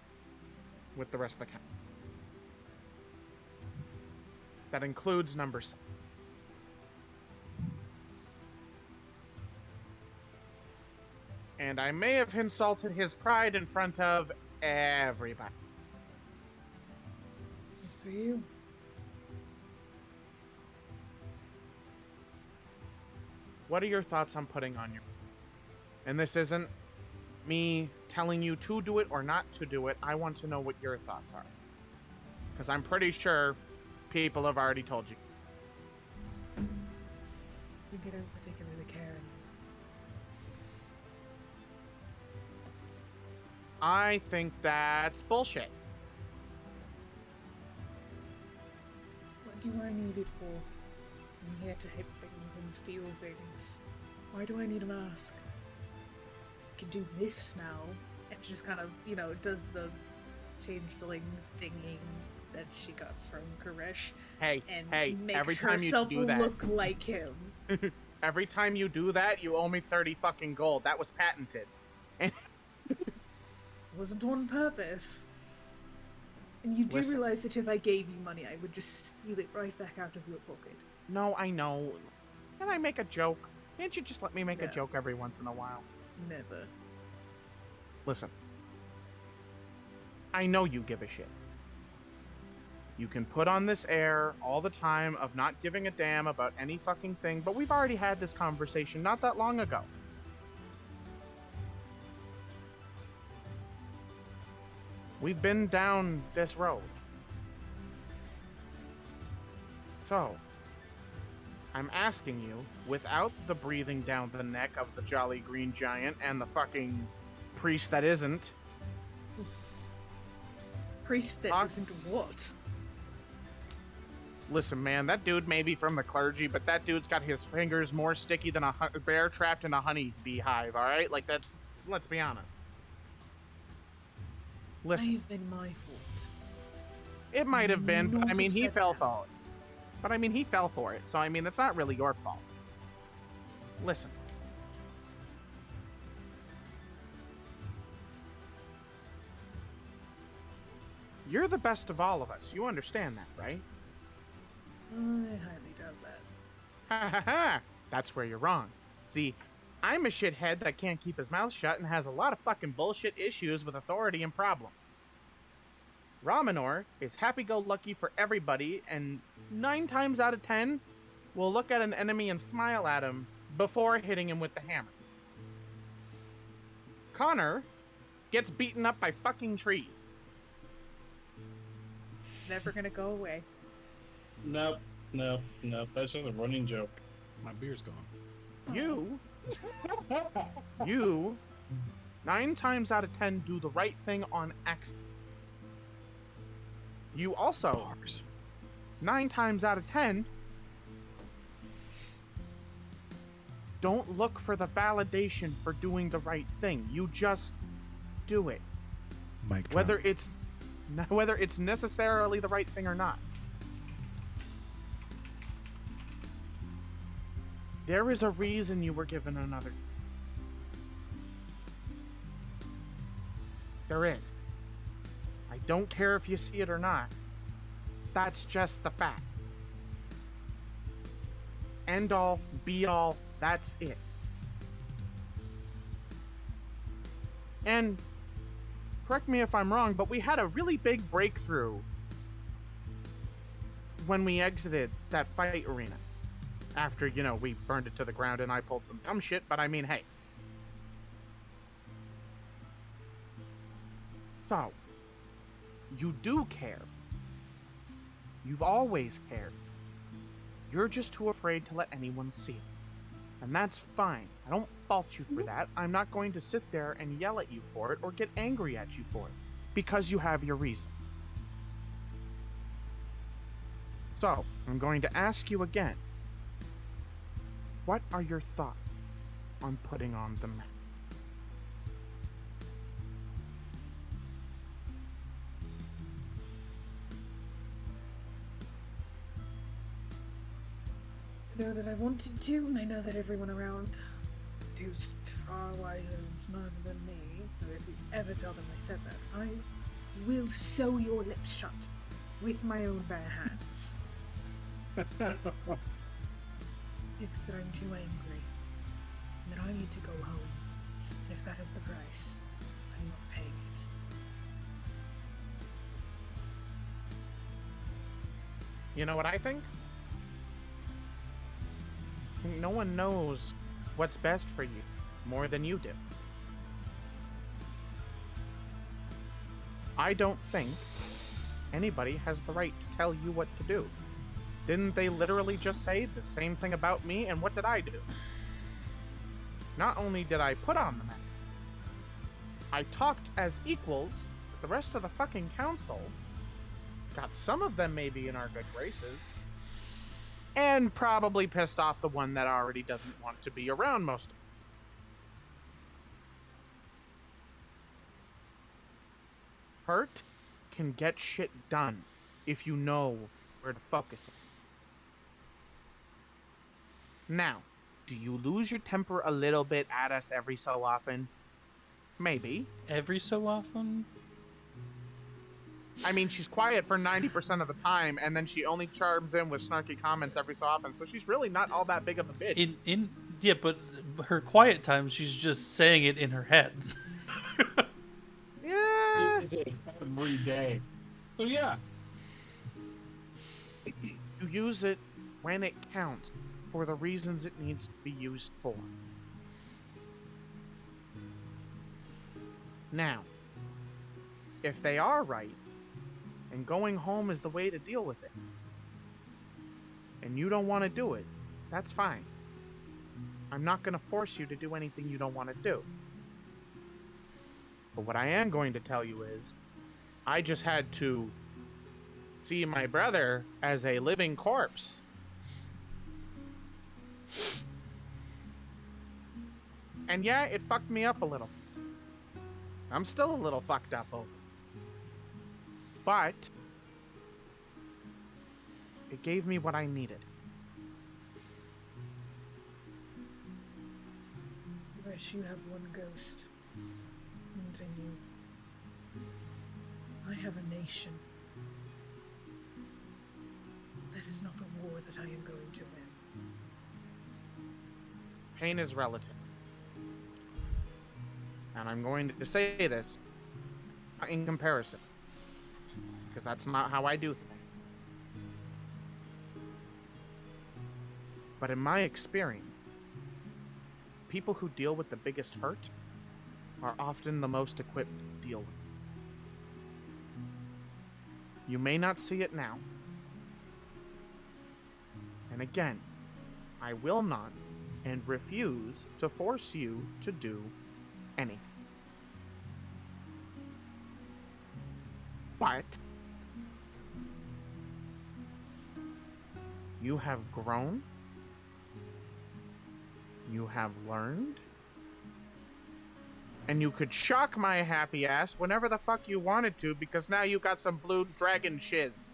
with the rest of the camp. That includes number 7. And I may have insulted his pride in front of everybody. Good for you. What are your thoughts on putting on your... And this isn't me telling you to do it or not to do it. I want to know what your thoughts are. Because I'm pretty sure people have already told you. I think I don't particularly care anymore. I think that's bullshit. What do I need it for? I'm here to hit things and steal things. Why do I need a mask? I can do this now. It just kind of, does the changeling thingy that she got from Koresh Hey, and every makes time you herself do that, look like him. every time you do that, you owe me 30 fucking gold. That was patented. Wasn't on purpose. And you do Listen. realize that if I gave you money, I would just steal it right back out of your pocket. No, I know. Can I make a joke? Can't you just let me make a No. joke every once in a while? Never. Listen. I know you give a shit. You can put on this air all the time of not giving a damn about any fucking thing, but we've already had this conversation not that long ago. We've been down this road. So, I'm asking you, without the breathing down the neck of the Jolly Green Giant and the fucking priest that isn't, Priest that Huh? isn't what? listen, man, that dude may be from the clergy, but that dude's got his fingers more sticky than a bear trapped in a honey beehive, all right? Like, that's, let's be honest. Listen, May have been my fault. it might have been, but I Not mean, he upset fell about for it. But I mean, he fell for it, so I mean, that's not really your fault. Listen. You're the best of all of us. You understand that, right? I highly doubt that. Ha ha ha! That's where you're wrong. See, I'm a shithead that can't keep his mouth shut and has a lot of fucking bullshit issues with authority and problem. Raminor is happy-go-lucky for everybody, and 9 times out of 10 will look at an enemy and smile at him before hitting him with the hammer. Connor gets beaten up by fucking trees. Never gonna go away. Nope. That's just a running joke. My beer's gone. You, 9 times out of 10 do the right thing on accident. You also, Bars. 9 times out of 10, don't look for the validation for doing the right thing. You just do it. Mike drop. Whether it's necessarily the right thing or not. There is a reason you were given another. There is. I don't care if you see it or not. That's just the fact. End all, be all, that's it. And correct me if I'm wrong, but we had a really big breakthrough when we exited that fight arena. After, we burned it to the ground and I pulled some dumb shit, but I mean, hey. So, you do care. You've always cared. You're just too afraid to let anyone see it. And that's fine. I don't fault you for that. I'm not going to sit there and yell at you for it or get angry at you for it. Because you have your reason. So, I'm going to ask you again. What are your thoughts on putting on the mask? I know that I wanted to, and I know that everyone around who's far wiser and smarter than me, though if you ever tell them I said that, I will sew your lips shut with my own bare hands. It's that I'm too angry, and that I need to go home, and if that is the price, I'm not paying it. You know what I think? I think no one knows what's best for you more than you do. I don't think anybody has the right to tell you what to do. Didn't they literally just say the same thing about me, and what did I do? Not only did I put on the mask, I talked as equals with the rest of the fucking council, got some of them maybe in our good graces, and probably pissed off the one that already doesn't want to be around most of them. Hurt can get shit done if you know where to focus it. Now, do you lose your temper a little bit at us every so often? Maybe. Every so often? I mean, she's quiet for 90% of the time, and then she only chimes in with snarky comments every so often, so she's really not all that big of a bitch. Yeah, but her quiet time, she's just saying it in her head. Yeah. It's every day. So yeah. You use it when it counts, for the reasons it needs to be used for. Now, if they are right, and going home is the way to deal with it, and you don't want to do it, that's fine. I'm not going to force you to do anything you don't want to do. But what I am going to tell you is, I just had to see my brother as a living corpse. And yeah, it fucked me up a little. I'm still a little fucked up over it. But it gave me what I needed. Wish you have one ghost. Continue. I have a nation. That is not a war that I am going to win. Pain is relative. And I'm going to say this in comparison, because that's not how I do things. But in my experience, people who deal with the biggest hurt are often the most equipped to deal with it. You may not see it now. And again, I will not and refuse to force you to do anything. But you have grown. You have learned. And you could shock my happy ass whenever the fuck you wanted to, because now you got some blue dragon shiz.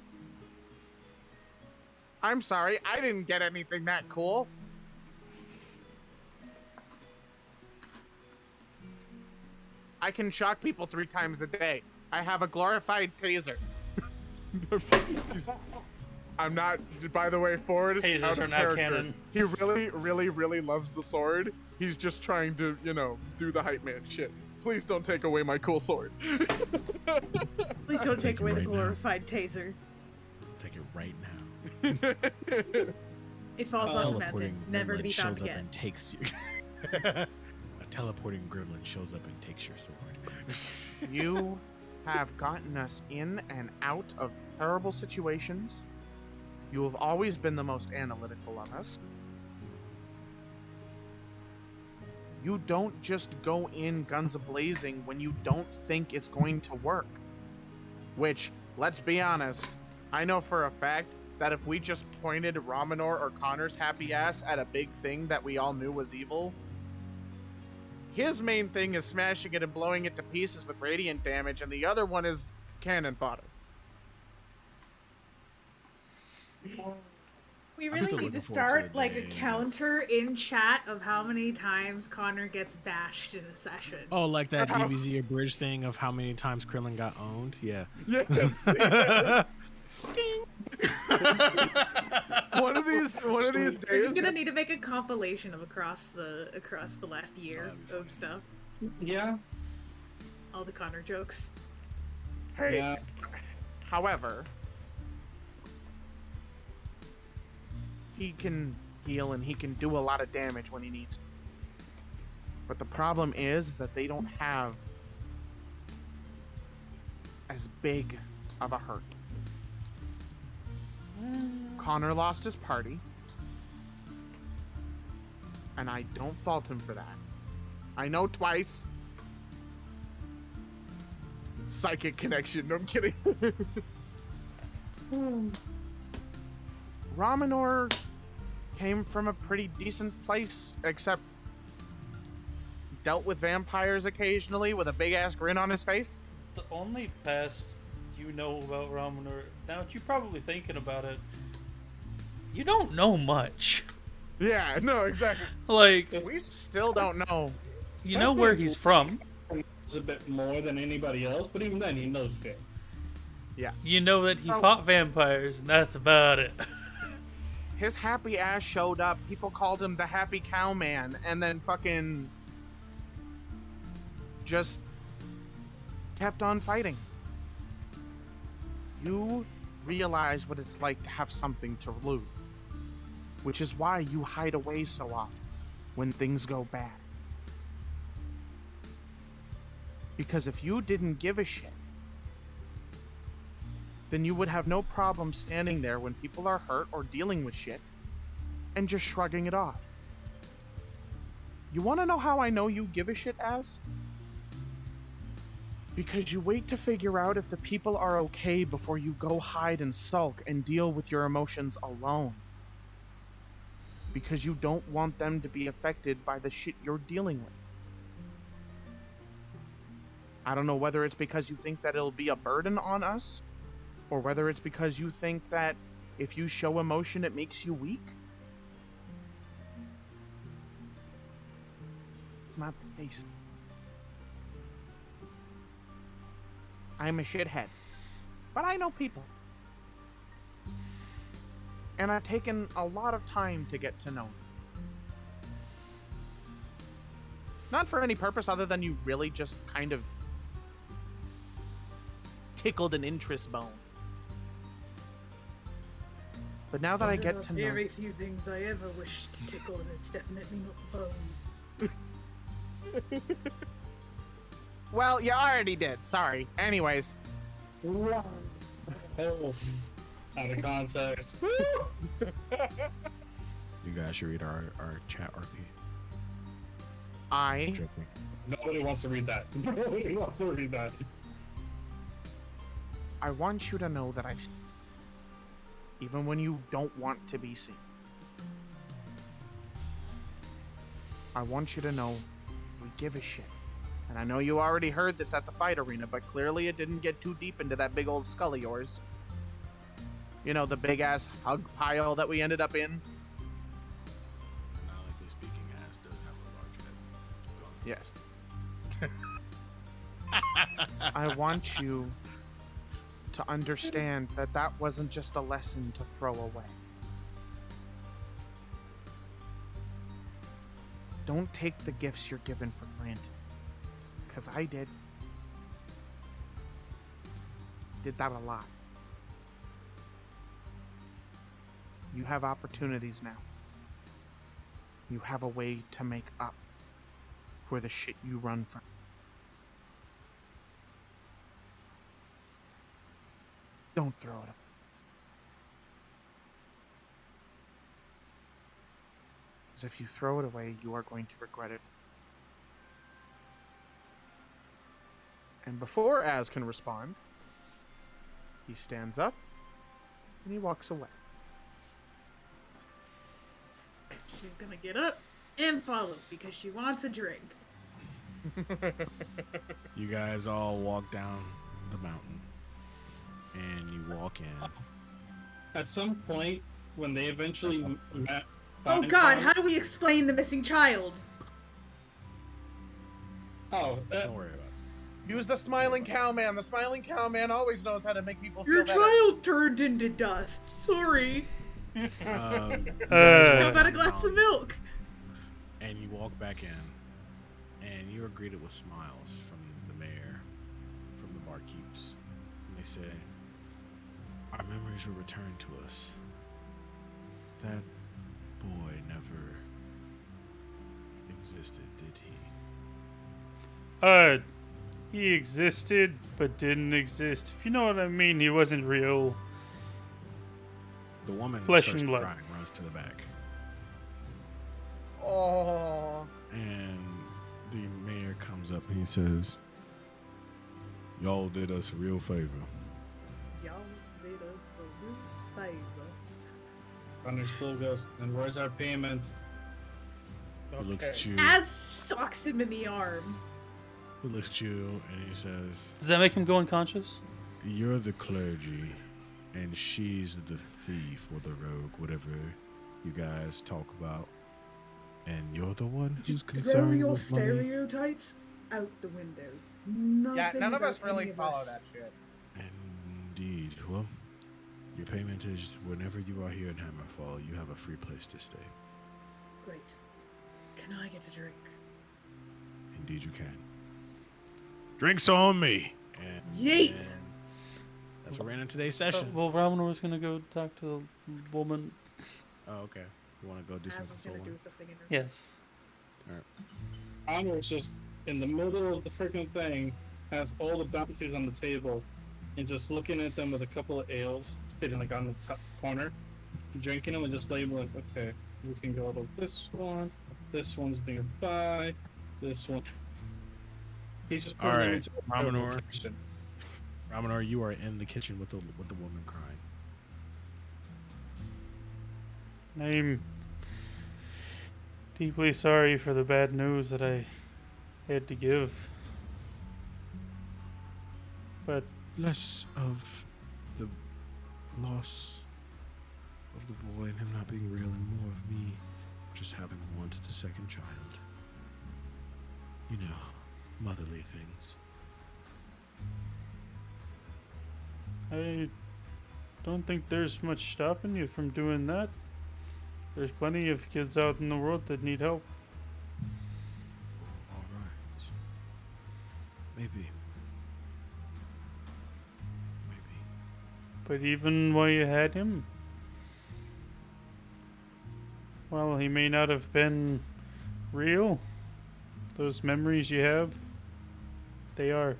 I'm sorry, I didn't get anything that cool. I can shock people 3 times a day. I have a glorified taser. I'm not, by the way, Ford. Tasers out of are not character. canon. He really, really, really loves the sword. He's just trying to, do the hype man shit. Please don't take away my cool sword. Please don't take away the Right now. glorified taser. Take it right now. It falls off the mountain, Teleporting never to gremlin be found shows up again. and takes you. A teleporting gremlin shows up and takes your sword. You have gotten us in and out of terrible situations. You have always been the most analytical of us. You don't just go in guns a-blazing when you don't think it's going to work. Which, let's be honest, I know for a fact that if we just pointed Raminor or Connor's happy ass at a big thing that we all knew was evil, his main thing is smashing it and blowing it to pieces with radiant damage, and the other one is cannon fodder. We I'm really still need to looking forward to start the like a day. counter in chat of how many times Connor gets bashed in a session. Oh, like that DBZ abridged thing of how many times Krillin got owned? Yeah. Yes. one of these We're days. just gonna need to make a compilation of across the last year of stuff. Yeah. All the Connor jokes. Hey, Yeah. however, he can heal and he can do a lot of damage when he needs to. But the problem is that they don't have as big of a hurt. Connor lost his party, and I don't fault him for that. I know twice. Psychic connection. No, I'm kidding. Raminor came from a pretty decent place, except dealt with vampires occasionally with a big ass grin on his face. The only past you know about Raminor, now that you're probably thinking about it, you don't know much. Yeah, no, exactly. Like, We still don't know. you know where he's from. It's a bit more than anybody else, but even then, he knows shit. You know that he So- fought vampires, and that's about it. His happy ass showed up. People called him the Happy Cow Man, and then fucking just kept on fighting. You realize what it's like to have something to lose, which is why you hide away so often when things go bad. Because if you didn't give a shit, then you would have no problem standing there when people are hurt or dealing with shit and just shrugging it off. You want to know how I know you give a shit, Az? Because you wait to figure out if the people are okay before you go hide and sulk and deal with your emotions alone. Because you don't want them to be affected by the shit you're dealing with. I don't know whether it's because you think that it'll be a burden on us, or whether it's because you think that if you show emotion, it makes you weak. It's not the case. I'm a shithead, but I know people. And I've taken a lot of time to get to know them. Not for any purpose other than you really just kind of tickled an interest bone. But now that I get to know... Very few things I ever wish to tickle, and it's definitely not bone. Well, you already did. Sorry. Anyways. Oh, out of context. You guys should read our chat RP. I Joking. Nobody wants to read that. Nobody wants to read that. want you to know that I see, even when you don't want to be seen. I want you to know we give a shit. And I know you already heard this at the fight arena, but clearly it didn't get too deep into that big old skull of yours. You know, the big ass hug pile that we ended up in. Canonically speaking, ass does have a large head. Yes. I want you to understand that that wasn't just a lesson to throw away. Don't take the gifts you're given for granted. Because I did. Did that a lot. You have opportunities now. You have a way to make up for the shit you run from. Don't throw it away. Because if you throw it away, you are going to regret it. And before Az can respond, he stands up and he walks away. She's gonna get up and follow because she wants a drink. You guys all walk down the mountain, and you walk in. At some point, when they eventually met... Oh god, how do we explain the missing child? Oh, Don't worry about it. Use the smiling cowman. The smiling cowman always knows how to make people feel Your better. child turned into dust. Sorry. How Uh, about a glass of milk? And you walk back in, and you are greeted with smiles from the mayor, from the barkeeps. And they say, our memories were returned to us. That boy never existed, did he? He existed, but didn't exist. If you know what I mean, he wasn't real. The woman Flesh starts and blood. crying, runs to the back. Oh. And the mayor comes up and he says, y'all did us a real favor. Y'all did us a real favor. Thunder still goes, and where's our payment? He looks at you. Az socks him in the arm. He looks at you and he says, Does that make him go unconscious? you're the clergy and she's the thief or the rogue, whatever you guys talk about. And you're the one who's Just throw concerned your with money. stereotypes out the window. Nothing Yeah, none of about us really any of follow us. that shit. Indeed. Well, your payment is whenever you are here in Hammerfall, you have a free place to stay. Great. Can I get a drink? Indeed you can. Drinks on me. And Yeet! and that's what ran in today's session. Well, Ravenor was gonna go talk to the woman. Oh, okay. You want to go do Az something was gonna solo? do something in her. Yes. Honor's just in the middle of the freaking thing, has all the bounties on the table, and just looking at them with a couple of ales sitting like on the top corner, drinking them and just labeling, okay, we can go to this one's nearby, this one. He's just putting All them right, into a Ravenor. location. Ravenor, you are in the kitchen with the woman crying. I'm deeply sorry for the bad news that I had to give. But Less of the loss of the boy and him not being real, and more of me just having wanted a second child. You know, motherly things. I don't think there's much stopping you from doing that. There's plenty of kids out in the world that need help. All Maybe. But even while you had him, well, he may not have been real. Those memories you have, they are.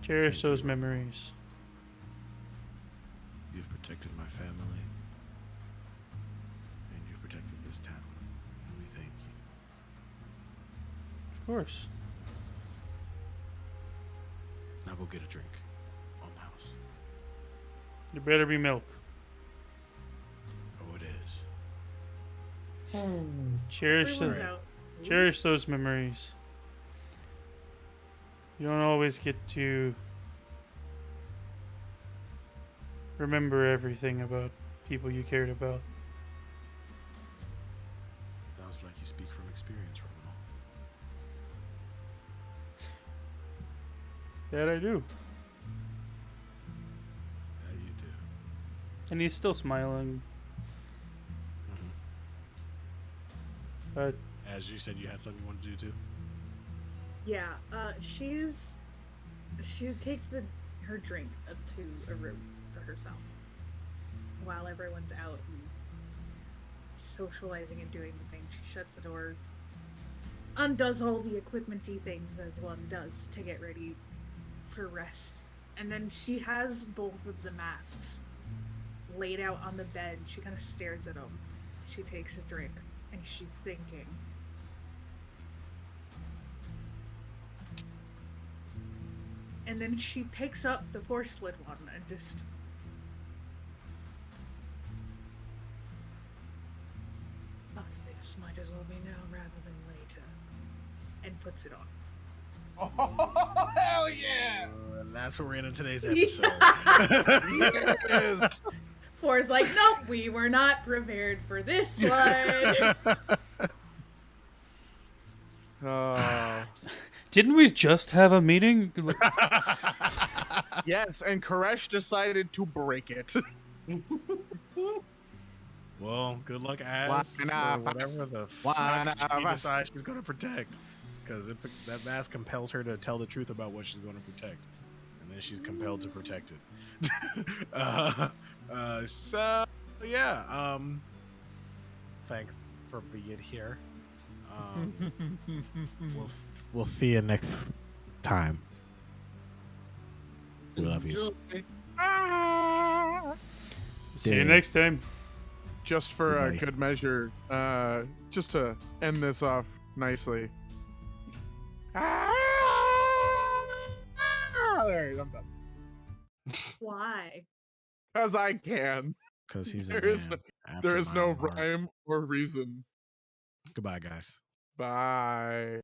Cherish those memories. You've protected my family. And you've protected this town. And we thank you. Of course. Now go get a drink. On the house. There better be milk. Oh, it is. Cherish Everyone's them. out. Cherish those memories. You don't always get to remember everything about people you cared about. Sounds like you speak from experience, Romanov. That I do. That you do. And he's still smiling. But As you said, you had something you wanted to do too? Yeah, she takes her drink to a room for herself while everyone's out and socializing and doing the thing. She shuts the door, undoes all the equipment-y things as one does to get ready for rest, and then she has both of the masks laid out on the bed. She kind of stares at them. She takes a drink and she's thinking. And then she picks up the Force Lit one and just... This might as well be now rather than later. And puts it on. Oh, hell yeah! And that's what we're in today's episode. Yes. For's like, nope, we were not prepared for this one. Oh. didn't we just have a meeting? Yes, and Koresh decided to break it. Well, good luck, Az, One for of whatever us. the One fuck of she us. decides she's going to protect. Because that mask compels her to tell the truth about what she's going to protect. And then she's compelled to protect it. So, yeah. Thanks for being here. We'll see you next time. We love you. See you Dang. next time. Just for a Goodbye. good measure, just to end this off nicely. There, I'm done. Why? Because I can. Because he's There a is man. There after is my no own heart. rhyme or reason. Goodbye, guys. Bye.